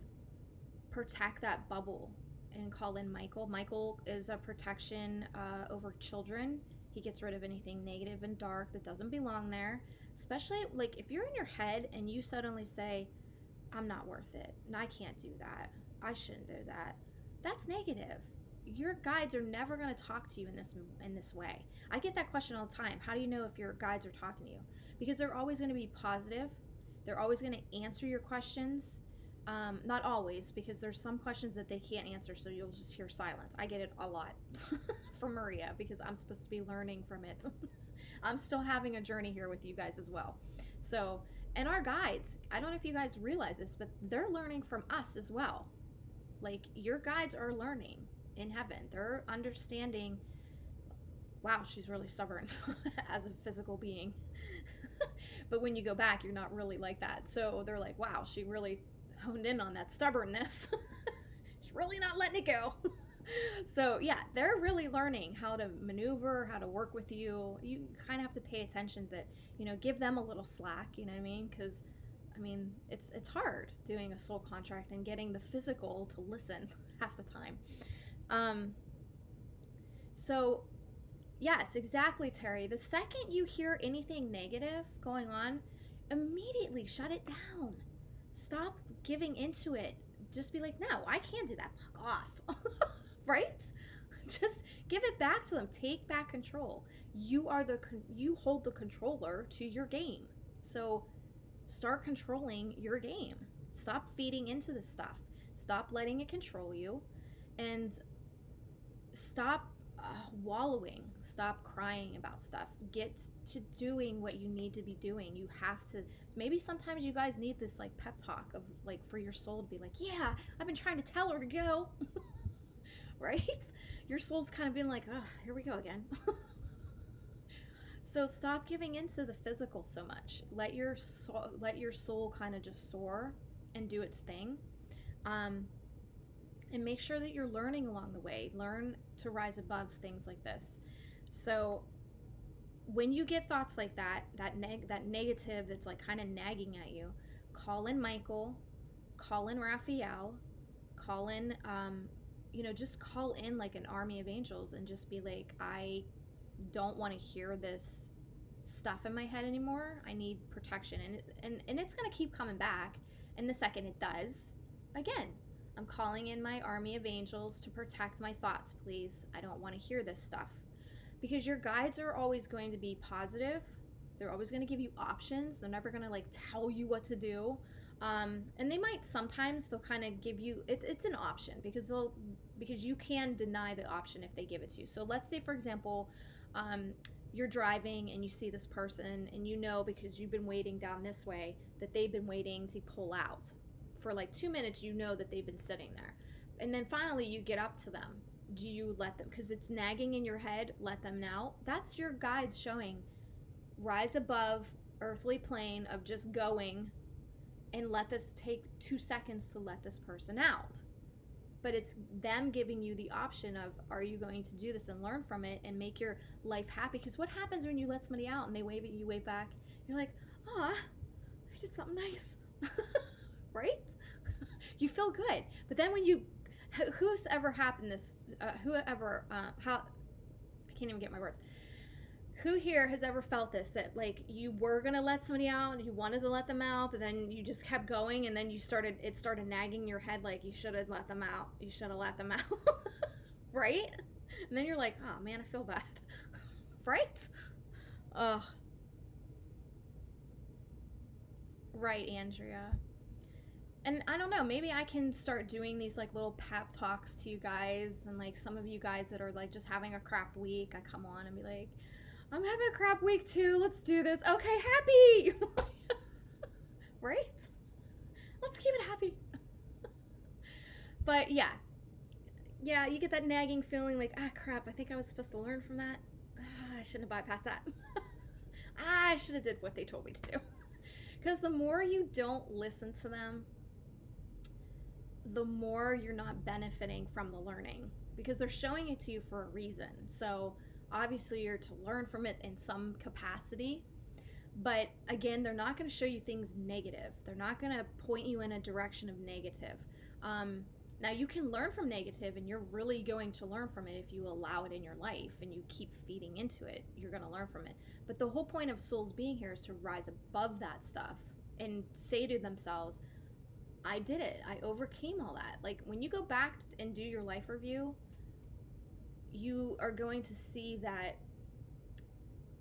protect that bubble and call in Michael. Michael is a protection over children. He gets rid of anything negative and dark that doesn't belong there. Especially like if you're in your head and you suddenly say, I'm not worth it, and I can't do that, I shouldn't do that. That's negative. your guides are never going to talk to you in this way. I get that question all the time. How do you know if your guides are talking to you? Because they're always going to be positive. They're always going to answer your questions. Not always, because there's some questions that they can't answer, so you'll just hear silence. I get it a lot from Maria, because I'm supposed to be learning from it. I'm still having a journey here with you guys as well. So, and our guides, I don't know if you guys realize this, but they're learning from us as well. Like, your guides are learning in heaven. They're understanding, wow, she's really stubborn as a physical being. But when you go back, you're not really like that. So they're like, wow, she really honed in on that stubbornness. She's really not letting it go. So yeah, they're really learning how to maneuver, how to work with you. You kind of have to pay attention that, give them a little slack, you know what I mean? Because, it's hard doing a soul contract and getting the physical to listen half the time. So yes, exactly, Terry. The second you hear anything negative going on, immediately shut it down. Stop giving into it. Just be like, no, I can't do that. Fuck off. Right? Just give it back to them. Take back control. You hold the controller to your game. So start controlling your game. Stop feeding into this stuff. Stop letting it control you, and stop wallowing. Stop crying about stuff. Get to doing what you need to be doing. You have to. Maybe sometimes you guys need this like pep talk of like for your soul to be like, yeah, I've been trying to tell her to go. Right? Your soul's kind of been like, oh, here we go again. So stop giving into the physical so much. Let your soul kind of just soar and do its thing. And make sure that you're learning along the way. Learn to rise above things like this. So when you get thoughts like that negative that's like kind of nagging at you, call in Michael, call in Raphael, call in, just call in like an army of angels and just be like, I don't want to hear this stuff in my head anymore. I need protection. And it's going to keep coming back. And the second it does, again, I'm calling in my army of angels to protect my thoughts, please. I don't want to hear this stuff. Because your guides are always going to be positive. They're always going to give you options. They're never going to like tell you what to do. And they might sometimes, they'll kind of give you, it's an option because you can deny the option if they give it to you. So let's say, for example, you're driving and you see this person and because you've been waiting down this way that they've been waiting to pull out. For like 2 minutes, that they've been sitting there. And then finally you get up to them. Do you let them, because it's nagging in your head, let them out? That's your guides showing, rise above earthly plane of just going and let this take 2 seconds to let this person out. But it's them giving you the option of, are you going to do this and learn from it and make your life happy? Because what happens when you let somebody out and they wave at you, wave back? You're like, I did something nice. Right? You feel good. But then when who's ever happened this, I can't even get my words. Who here has ever felt this, that like you were going to let somebody out and you wanted to let them out, but then you just kept going and then it started nagging your head like you should have let them out. You should have let them out. Right? And then you're like, oh man, I feel bad. Right? Right, Andrea. And I don't know, maybe I can start doing these like little pep talks to you guys, and like some of you guys that are like just having a crap week, I come on and be like, I'm having a crap week too, let's do this. Okay, happy. Right? Let's keep it happy. But yeah, you get that nagging feeling like, crap, I think I was supposed to learn from that. I shouldn't have bypassed that. I should have did what they told me to do. Because the more you don't listen to them, the more you're not benefiting from the learning, because they're showing it to you for a reason. So obviously you're to learn from it in some capacity, but again, they're not going to show you things negative. They're not going to point you in a direction of negative. Now you can learn from negative, and you're really going to learn from it if you allow it in your life and you keep feeding into it. You're going to learn from it. But the whole point of souls being here is to rise above that stuff and say to themselves, I did it. I overcame all that. Like when you go back and do your life review, you are going to see that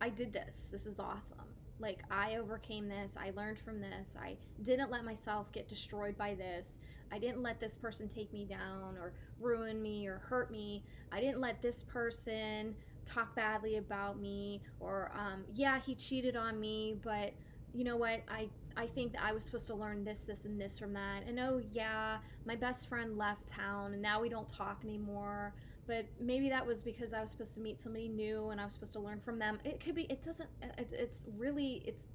I did this. This is awesome. Like, I overcame this. I learned from this. I didn't let myself get destroyed by this. I didn't let this person take me down or ruin me or hurt me. I didn't let this person talk badly about me, or yeah, he cheated on me, but you know what? I think that I was supposed to learn this, and this from that. And oh yeah, my best friend left town and now we don't talk anymore. But maybe that was because I was supposed to meet somebody new and I was supposed to learn from them. It could be, it doesn't, it's really, it's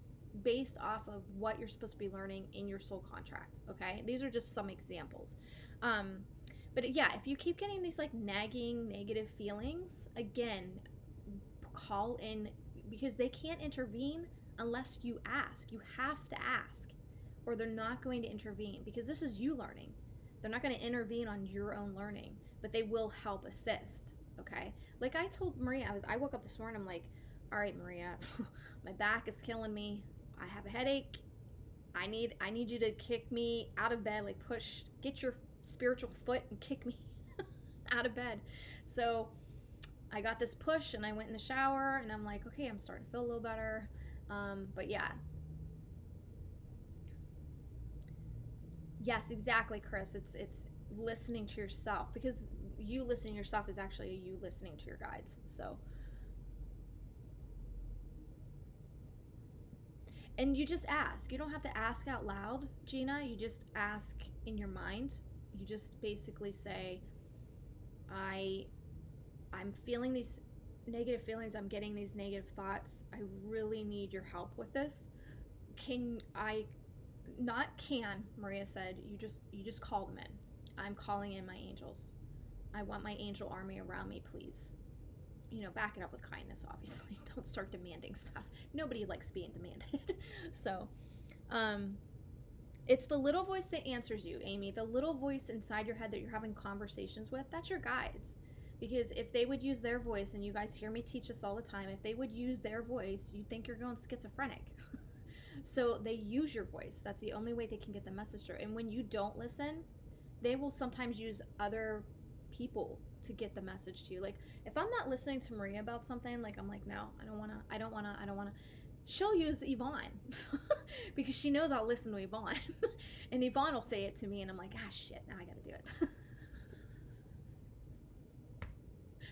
based off of what you're supposed to be learning in your soul contract, okay? These are just some examples. But yeah, if you keep getting these like nagging negative feelings, again, call in, because they can't intervene unless you ask. You have to ask, or they're not going to intervene, because this is you learning. They're not going to intervene on your own learning, but they will help assist, okay? Like I told Maria, I woke up this morning, I'm like, all right, Maria, my back is killing me. I have a headache. I need you to kick me out of bed, like get your spiritual foot and kick me out of bed. So I got this push and I went in the shower and I'm like, okay, I'm starting to feel a little better. But yeah. Yes, exactly, Chris. It's listening to yourself, because you listening to yourself is actually you listening to your guides. So, and you just ask. You don't have to ask out loud, Gina. You just ask in your mind. You just basically say, I'm feeling these negative feelings. I'm getting these negative thoughts. I really need your help with this. Maria said, you just call them in. I'm calling in my angels. I want my angel army around me, please. Back it up with kindness, obviously. Don't start demanding stuff. Nobody likes being demanded. So, it's the little voice that answers you, Amy. The little voice inside your head that you're having conversations with, that's your guides. Because if they would use their voice, and you guys hear me teach this all the time, if they would use their voice, you'd think you're going schizophrenic. So they use your voice. That's the only way they can get the message through. And when you don't listen, they will sometimes use other people to get the message to you. Like, if I'm not listening to Maria about something, like I'm like, no, I don't want to. She'll use Yvonne because she knows I'll listen to Yvonne. And Yvonne will say it to me and I'm like, shit, now I got to do it.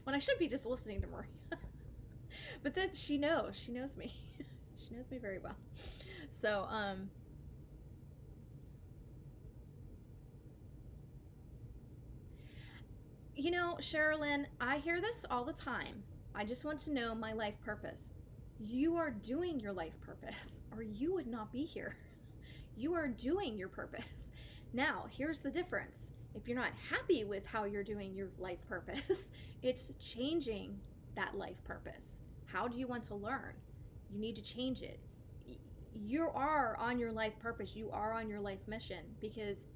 When I should be just listening to Maria. But then she knows me. She knows me very well. So, Sherilyn, I hear this all the time. I just want to know my life purpose. You are doing your life purpose, or you would not be here. You are doing your purpose. Now, here's the difference. If you're not happy with how you're doing your life purpose, it's changing that life purpose. How do you want to learn? You need to change it. You are on your life purpose. You are on your life mission, because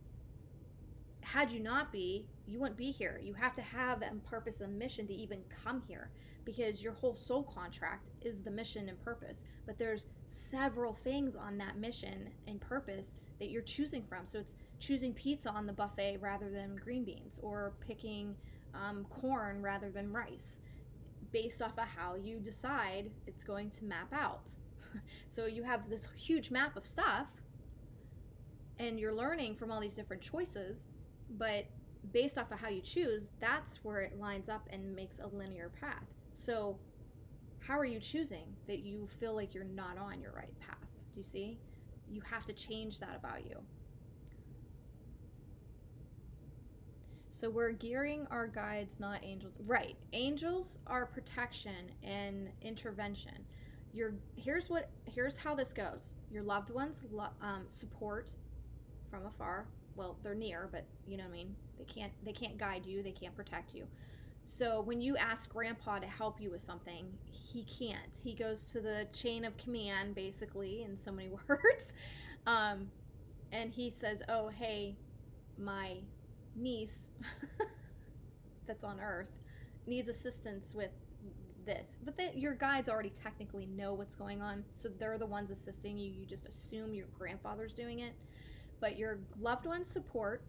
had you not be, you wouldn't be here. You have to have a purpose and mission to even come here, because your whole soul contract is the mission and purpose. But there's several things on that mission and purpose that you're choosing from. So it's choosing pizza on the buffet rather than green beans, or picking corn rather than rice, based off of how you decide it's going to map out. So you have this huge map of stuff, and you're learning from all these different choices, but based off of how you choose, that's where it lines up and makes a linear path. So how are you choosing that you feel like you're not on your right path? Do you see? You have to change that about you. So we're gearing our guides, not angels. Right. Angels are protection and intervention. Here's how this goes. Your loved ones support from afar. Well, they're near, but you know what I mean? They can't guide you, they can't protect you. So when you ask Grandpa to help you with something, he can't. He goes to the chain of command, basically, in so many words. And he says, oh, hey, my niece that's on Earth needs assistance with this. But your guides already technically know what's going on, so they're the ones assisting you. You just assume your grandfather's doing it. But your loved ones support,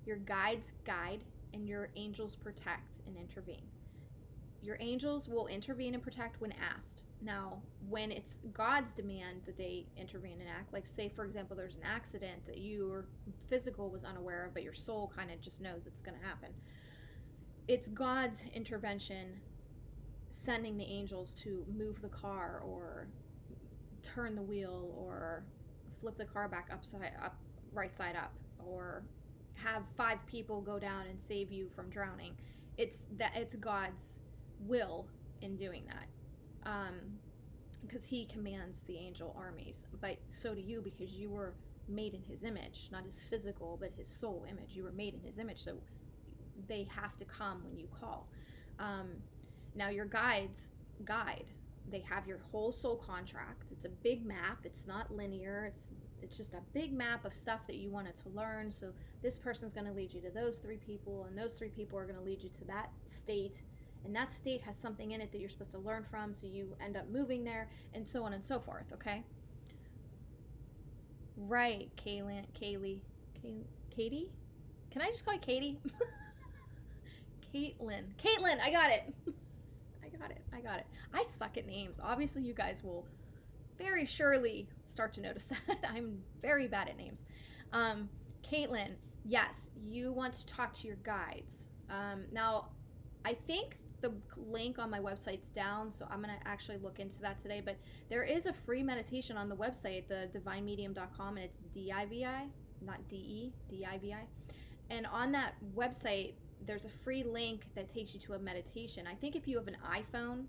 your guides guide, and your angels protect and intervene. your angels will intervene and protect when asked. Now, when it's God's demand that they intervene and act, like say, for example, there's an accident that your physical was unaware of, but your soul kind of just knows it's going to happen. It's God's intervention, sending the angels to move the car or turn the wheel or flip the car back right side up, or have 5 people go down and save you from drowning. It's God's will in doing that, because he commands the angel armies. But so do you, because you were made in his image, not his physical but his soul image. You were made in his image, so they have to come when you call. Now your guides guide. They have your whole soul contract. It's a big map. It's not linear. It's just a big map of stuff that you wanted to learn. So this person's going to lead you to those 3 people, and those 3 people are going to lead you to that state, and that state has something in it that you're supposed to learn from, so you end up moving there, and so on and so forth. Okay? Right, Katie? Can I just call you Katie? Caitlin, I got it. I got it. I suck at names. Obviously, you guys will very surely start to notice that. I'm very bad at names. Caitlin, yes, you want to talk to your guides. Now, I think the link on my website's down, so I'm going to actually look into that today. But there is a free meditation on the website, the divinemedium.com, and it's D-I-V-I, not D-E, D-I-V-I. And on that website, there's a free link that takes you to a meditation. I think if you have an iPhone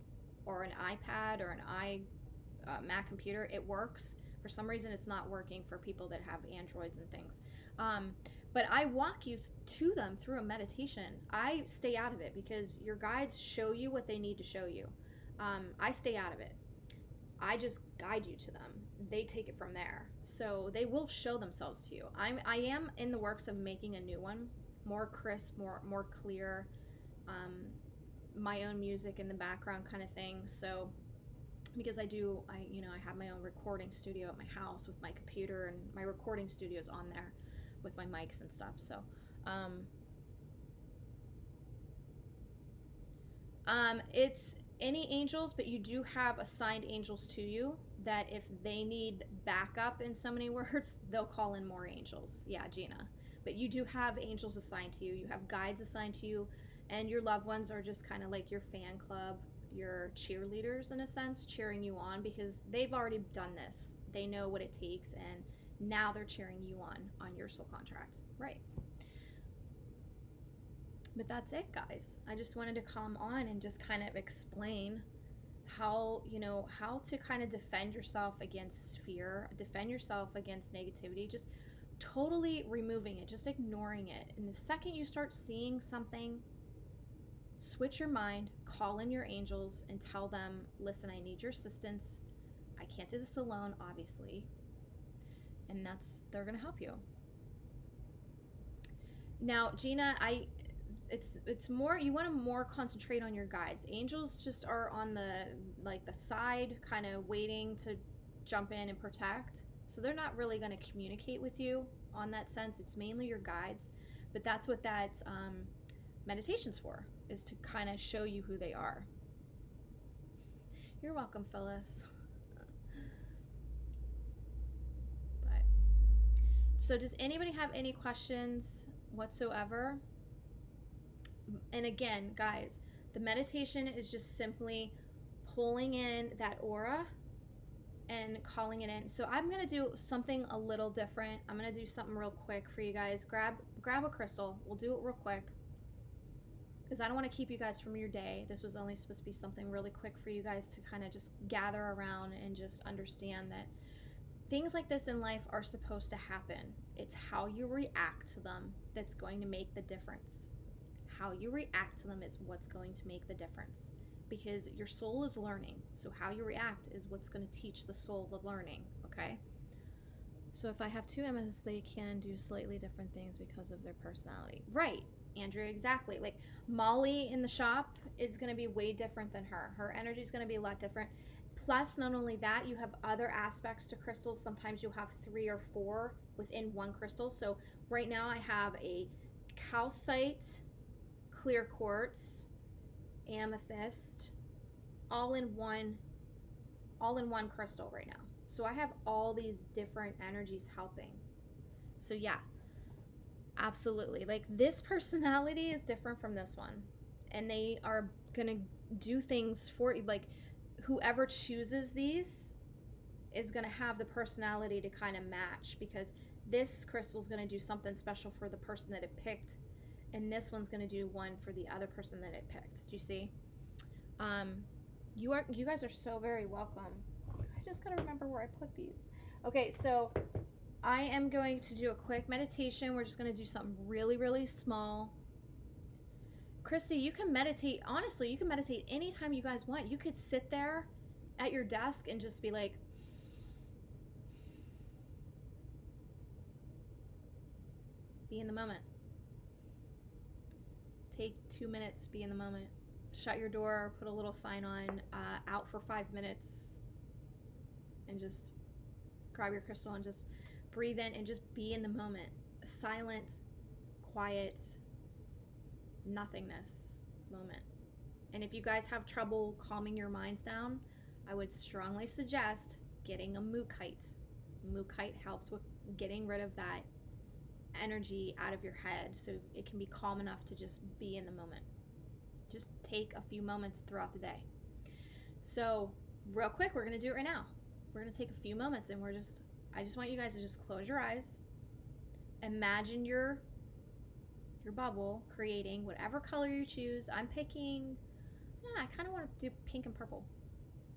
or an iPad or an Mac computer, it works. For some reason, it's not working for people that have Androids and things. But I walk you to them through a meditation. I stay out of it because your guides show you what they need to show you. I stay out of it. I just guide you to them. They take it from there. So they will show themselves to you. I am in the works of making a new one, more crisp, more clear, my own music in the background kind of thing. So because I have my own recording studio at my house with my computer, and my recording studio's on there with my mics and stuff. So it's any angels, but you do have assigned angels to you that if they need backup, in so many words, they'll call in more angels. Yeah, Gina. But you do have angels assigned to you. You have guides assigned to you, and your loved ones are just kind of like your fan club, your cheerleaders in a sense, cheering you on because they've already done this. They know what it takes, and now they're cheering you on your soul contract. Right. But that's it, guys. I just wanted to come on and just kind of explain how to kind of defend yourself against fear, defend yourself against negativity, just totally removing it, just ignoring it. And the second you start seeing something, switch your mind, call in your angels and tell them, listen, I need your assistance. I can't do this alone, obviously. And they're going to help you. Now, Gina, it's more, you want to more concentrate on your guides. Angels just are on the side, kind of waiting to jump in and protect. So they're not really going to communicate with you on that sense. It's mainly your guides. But that's what that meditation's for, is to kind of show you who they are. You're welcome, Phyllis. But so does anybody have any questions whatsoever? And again, guys, the meditation is just simply pulling in that aura and calling it in. So I'm going to do something a little different. I'm going to do something real quick for you guys. Grab a crystal. We'll do it real quick because I don't want to keep you guys from your day. This was only supposed to be something really quick for you guys to kind of just gather around and just understand that things like this in life are supposed to happen. It's how you react to them that's going to make the difference. How you react to them is what's going to make the difference. Because your soul is learning. So how you react is what's going to teach the soul the learning, okay? So if I have 2 Emmas, they can do slightly different things because of their personality. Right, Andrea, exactly. Like Molly in the shop is going to be way different than her. Her energy is going to be a lot different. Plus, not only that, you have other aspects to crystals. Sometimes you'll have 3 or 4 within one crystal. So right now I have a calcite, clear quartz, amethyst, all in one crystal right now. So I have all these different energies helping. So yeah, absolutely. Like, this personality is different from this one. And they are going to do things for you. Like, whoever chooses these is going to have the personality to kind of match, because this crystal is going to do something special for the person that it picked, and this one's going to do one for the other person that it picked. Do you see? You guys are so very welcome. I just got to remember where I put these. Okay, so I am going to do a quick meditation. We're just going to do something really, really small. Christy, you can meditate. Honestly, you can meditate anytime you guys want. You could sit there at your desk and just be like, be in the moment. Take 2 minutes, be in the moment. Shut your door, put a little sign on, out for 5 minutes, and just grab your crystal and just breathe in and just be in the moment. Silent, quiet, nothingness moment. And if you guys have trouble calming your minds down, I would strongly suggest getting a mukite. Mukite helps with getting rid of that energy out of your head, so it can be calm enough to just be in the moment. Just take a few moments throughout the day. So real quick, we're going to do it right now. We're going to take a few moments, and I just want you guys to just close your eyes. Imagine your bubble creating whatever color you choose. I'm picking, I kind of want to do pink and purple.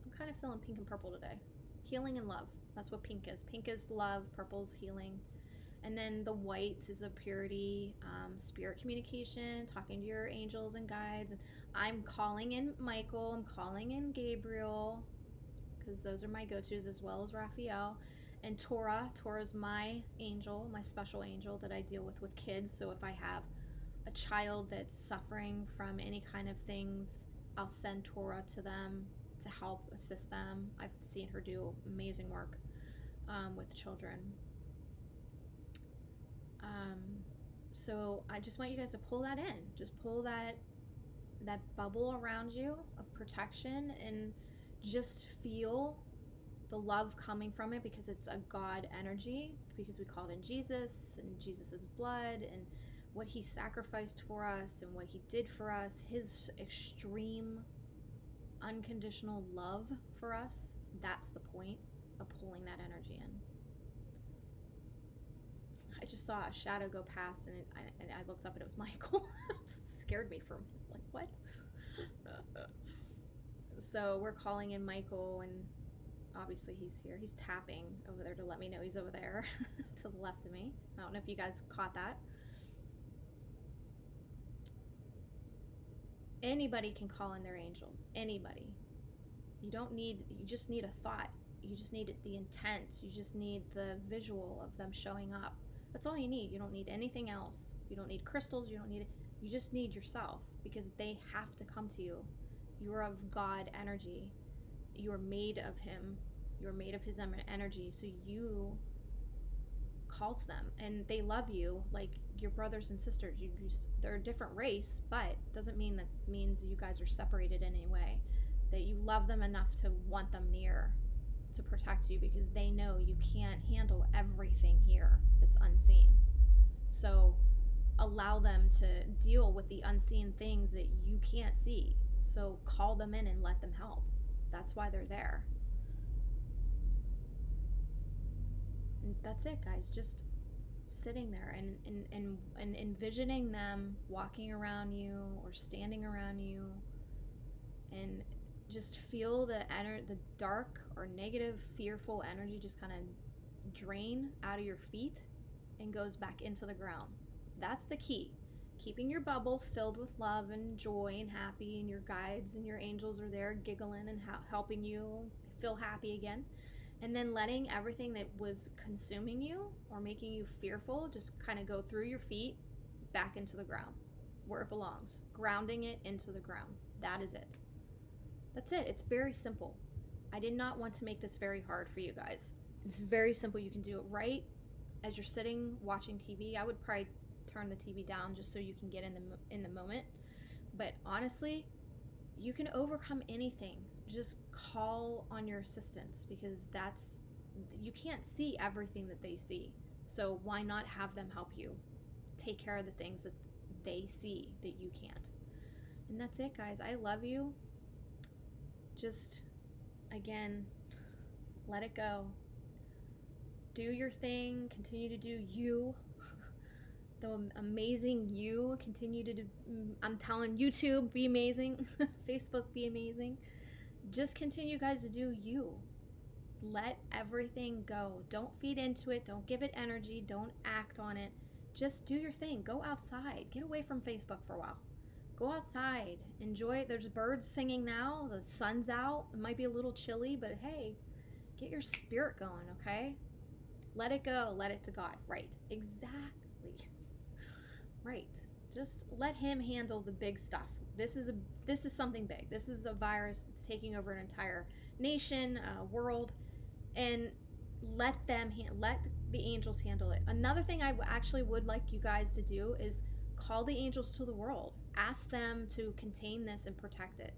I'm kind of feeling pink and purple today. Healing and love. That's what pink is. Pink is love, purple's healing. And then the white is a purity, spirit communication, talking to your angels and guides. And I'm calling in Michael, I'm calling in Gabriel, because those are my go-tos, as well as Raphael. And Tora's my angel, my special angel that I deal with kids. So if I have a child that's suffering from any kind of things, I'll send Tora to them to help assist them. I've seen her do amazing work with children. So I just want you guys to pull that in. Just pull that bubble around you of protection, and just feel the love coming from it, because it's a God energy, because we called in Jesus and Jesus's blood and what he sacrificed for us and what he did for us, his extreme unconditional love for us. That's the point of pulling that energy in. I just saw a shadow go past, and I looked up and it was Michael. It scared me for a minute. Like, what? So we're calling in Michael, and obviously he's here. He's tapping over there to let me know he's over there to the left of me. I don't know if you guys caught that. Anybody can call in their angels. Anybody. You just need a thought. You just need the intent. You just need the visual of them showing up. That's all you need. You don't need anything else. You don't need crystals. You just need yourself, because they have to come to you. You are of God energy. You are made of him. You are made of his energy. So you call to them, and they love you like your brothers and sisters. They're a different race, but doesn't mean that means you guys are separated in any way. That you love them enough to want them near, to protect you, because they know you can't handle everything here that's unseen. So allow them to deal with the unseen things that you can't see. So call them in and let them help. That's why they're there. And that's it, guys. Just sitting there and envisioning them walking around you or standing around you, and just feel the dark or negative, fearful energy just kind of drain out of your feet and goes back into the ground. That's the key. Keeping your bubble filled with love and joy and happy, and your guides and your angels are there giggling and helping you feel happy again. And then letting everything that was consuming you or making you fearful just kind of go through your feet back into the ground where it belongs. Grounding it into the ground. That is it. That's it. It's very simple. I did not want to make this very hard for you guys. It's very simple. You can do it right as you're sitting watching TV. I would probably turn the TV down just so you can get in the moment. But honestly, you can overcome anything. Just call on your assistants, because you can't see everything that they see. So why not have them help you take care of the things that they see that you can't? And that's it, guys. I love you. Just, again, let it go. Do your thing. Continue to do you. The amazing you. Continue to do, I'm telling YouTube, be amazing. Facebook, be amazing. Just continue, guys, to do you. Let everything go. Don't feed into it. Don't give it energy. Don't act on it. Just do your thing. Go outside. Get away from Facebook for a while. Go outside. Enjoy it. There's birds singing now. The sun's out. It might be a little chilly, but hey, get your spirit going, okay? Let it go. Let it to God. Right. Exactly. Right. Just let him handle the big stuff. This is something big. This is a virus that's taking over an entire nation, world, and let the angels handle it. Another thing I actually would like you guys to do is call the angels to the world. Ask them to contain this and protect it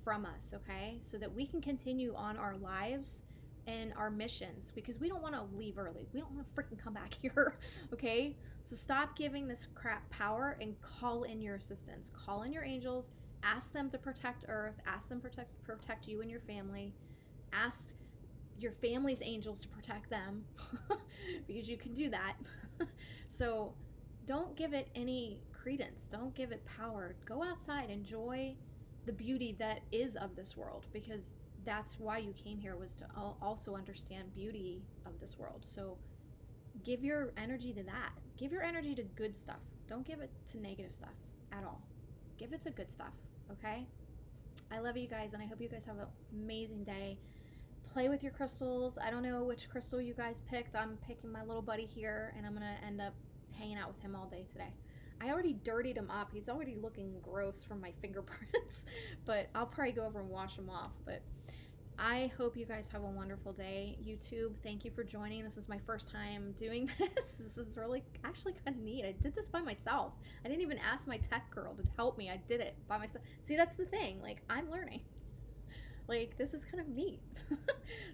from us, okay? So that we can continue on our lives and our missions, because we don't want to leave early. We don't want to freaking come back here, okay? So stop giving this crap power and call in your assistants. Call in your angels. Ask them to protect Earth. Ask them to protect you and your family. Ask your family's angels to protect them because you can do that. So don't give it any credence. Don't give it power. Go outside. Enjoy the beauty that is of this world, because that's why you came here, was to also understand beauty of this world. So give your energy to that. Give your energy to good stuff. Don't give it to negative stuff at all. Give it to good stuff, okay? I love you guys, and I hope you guys have an amazing day. Play with your crystals. I don't know which crystal you guys picked. I'm picking my little buddy here, and I'm going to end up hanging out with him all day today. I already dirtied him up. He's already looking gross from my fingerprints, but I'll probably go over and wash him off. But I hope you guys have a wonderful day. YouTube, thank you for joining. This is my first time doing this. This is really actually kind of neat. I did this by myself. I didn't even ask my tech girl to help me. I did it by myself. See, that's the thing. Like, I'm learning. Like, this is kind of neat.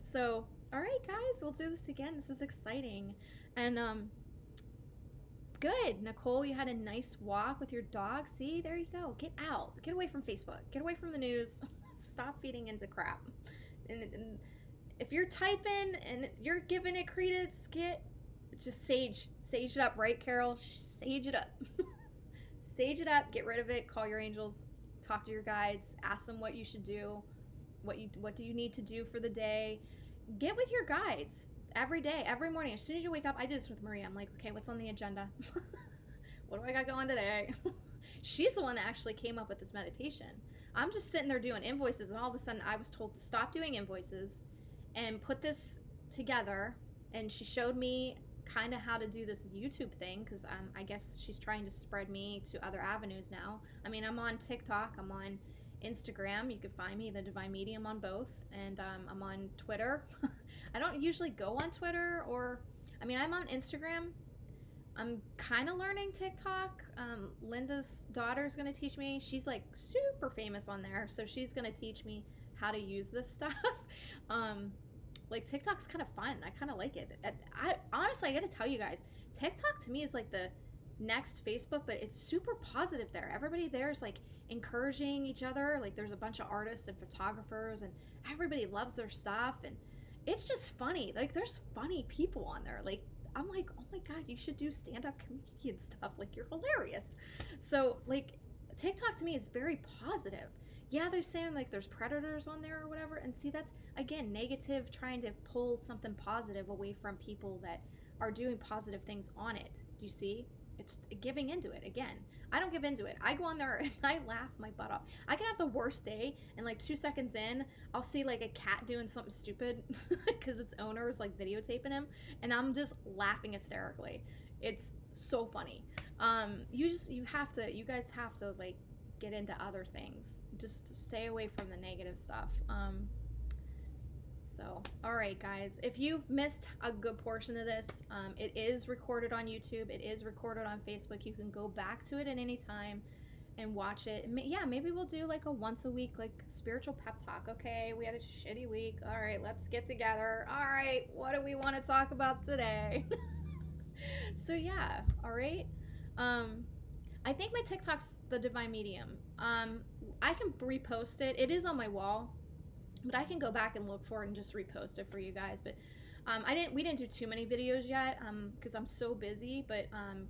So, all right, guys, we'll do this again. This is exciting. And, good. Nicole, you had a nice walk with your dog. See, there you go. Get out. Get away from Facebook. Get away from the news. Stop feeding into crap. And if you're typing and you're giving it credence, just sage it up, right, Carol? Sage it up. Sage it up. Get rid of it. Call your angels. Talk to your guides. Ask them what you should do. What do you need to do for the day? Get with your guides every day, every morning. As soon as you wake up, I do this with Maria. I'm like, okay, what's on the agenda? What do I got going today? She's the one that actually came up with this meditation. I'm just sitting there doing invoices, and all of a sudden I was told to stop doing invoices and put this together. And she showed me kind of how to do this YouTube thing, because I guess she's trying to spread me to other avenues now. I mean, I'm on TikTok, I'm on Instagram. You can find me, The Divine Medium, on both, and I'm on Twitter. I don't usually go on Twitter, I'm on Instagram. I'm kind of learning TikTok. Linda's daughter's going to teach me. She's like super famous on there, so she's going to teach me how to use this stuff. Like, TikTok's kind of fun. I kind of like it. Honestly, I got to tell you guys, TikTok to me is like the next Facebook, but it's super positive there. Everybody there is like encouraging each other. Like, there's a bunch of artists and photographers, and everybody loves their stuff, and it's just funny. Like, there's funny people on there. Like, I'm like, oh my God, you should do stand-up comedian stuff. Like, you're hilarious. So, like, TikTok to me is very positive. Yeah, they're saying like there's predators on there or whatever. And see, that's, again, negative, trying to pull something positive away from people that are doing positive things on it. Do you see? It's giving into it again. I don't give into it. I go on there and I laugh my butt off. I can have the worst day, and like 2 seconds in, I'll see like a cat doing something stupid because its owner is like videotaping him, and I'm just laughing hysterically. It's so funny. You guys have to like get into other things. Just stay away from the negative stuff. So, all right, guys, if you've missed a good portion of this, it is recorded on YouTube. It is recorded on Facebook. You can go back to it at any time. and watch it. Yeah, maybe we'll do like a once a week like spiritual pep talk. Okay, we had a shitty week. All right, let's get together. All right, what do we want to talk about today? So yeah, all right. I think my TikTok's the Divine Medium. I can repost it. It is on my wall, but I can go back and look for it and just repost it for you guys. But we didn't do too many videos yet because I'm so busy. But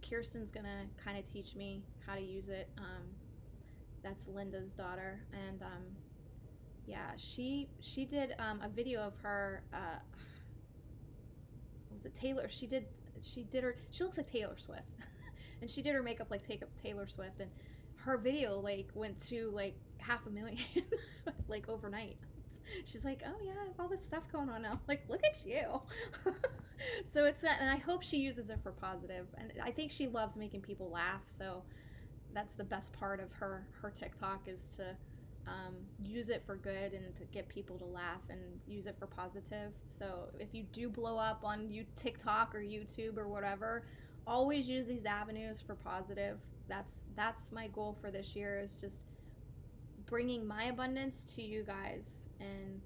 Kirsten's gonna kind of teach me how to use it. That's Linda's daughter, and yeah, she did a video of her. Was it Taylor? She looks like Taylor Swift, and she did her makeup like Taylor Swift, and her video like went to like 500,000 like overnight. She's like, oh yeah, I have all this stuff going on now. Like, look at you. So it's that, and I hope she uses it for positive. And I think she loves making people laugh. So that's the best part of her TikTok is to use it for good and to get people to laugh and use it for positive. So if you do blow up on TikTok or YouTube or whatever, always use these avenues for positive. That's my goal for this year, is just bringing my abundance to you guys and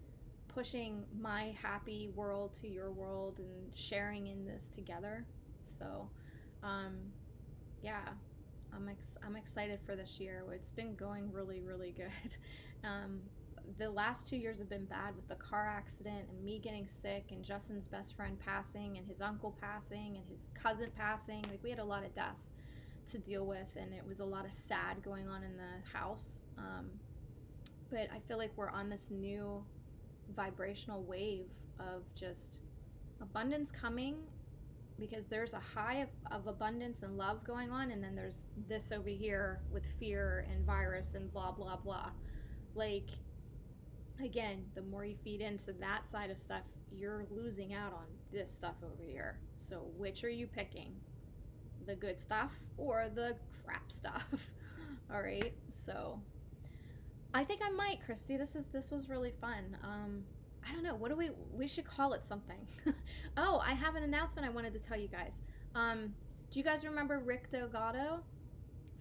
pushing my happy world to your world and sharing in this together. So yeah, I'm excited for this year. It's been going really, really good. The last 2 years have been bad with the car accident and me getting sick and Justin's best friend passing and his uncle passing and his cousin passing. Like, we had a lot of death to deal with, and it was a lot of sad going on in the house. But I feel like we're on this new vibrational wave of just abundance coming, because there's a high of abundance and love going on, and then there's this over here with fear and virus and blah blah blah. Like, again, the more you feed into that side of stuff, you're losing out on this stuff over here. So which are you picking? The good stuff or the crap stuff? All right, so I think I might, Christy. This was really fun. I don't know. What do we should call it something. Oh, I have an announcement I wanted to tell you guys. Do you guys remember Rick Delgado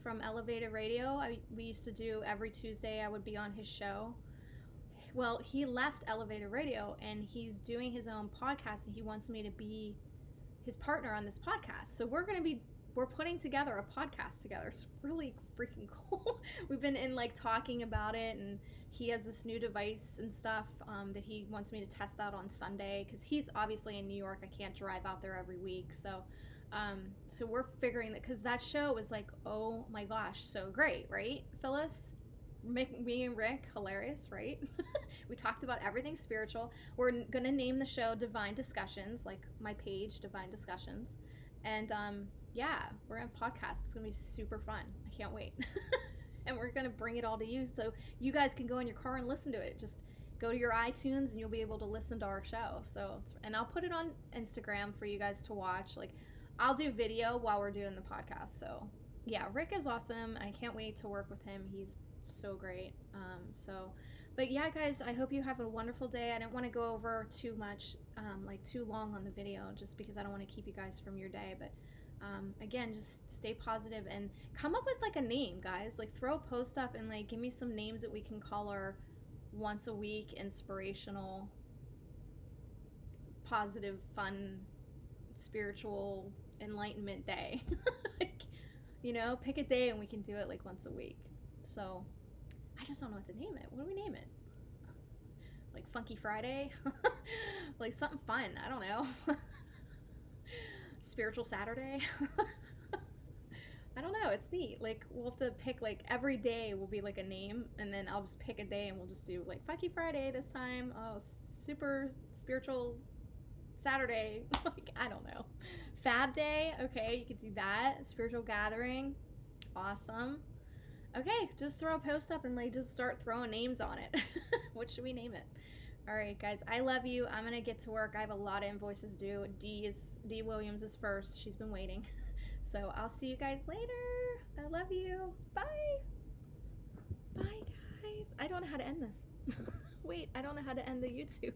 from Elevated Radio? We used to do every Tuesday. I would be on his show. Well, he left Elevated Radio and he's doing his own podcast, and he wants me to be his partner on this podcast. So we're putting together a podcast together. It's really freaking cool. We've been talking about it, and he has this new device and stuff that he wants me to test out on Sunday, because he's obviously in New York. I can't drive out there every week. So we're figuring that, because that show was like, oh my gosh, so great, right, Phyllis? Me and Rick, hilarious, right? We talked about everything spiritual. We're going to name the show Divine Discussions, like my page, Divine Discussions. And yeah, we're on podcast. It's going to be super fun. I can't wait. And we're going to bring it all to you, so you guys can go in your car and listen to it. Just go to your iTunes and you'll be able to listen to our show. And I'll put it on Instagram for you guys to watch. Like, I'll do video while we're doing the podcast. So yeah, Rick is awesome. I can't wait to work with him. He's so great. But yeah, guys, I hope you have a wonderful day. I didn't want to go over too much, too long on the video, just because I don't want to keep you guys from your day. But again, just stay positive and come up with a name, guys. Throw a post up and give me some names that we can call our once a week inspirational, positive, fun, spiritual enlightenment day. Pick a day and we can do it once a week. So I just don't know what to name it. What do we name it? Funky Friday? Something fun. I don't know. Spiritual Saturday? I don't know. It's neat. We'll have to pick every day will be a name, and then I'll just pick a day and we'll just do Funky Friday this time. Oh, super spiritual Saturday. I don't know. Fab Day. Okay, you could do that. Spiritual Gathering. Awesome. Okay, just throw a post up and just start throwing names on it. What should we name it? All right, guys, I love you. I'm gonna get to work. I have a lot of invoices due. D Williams is first. She's been waiting. So I'll see you guys later. I love you. Bye. Bye, guys. I don't know how to end this. Wait, I don't know how to end the YouTube.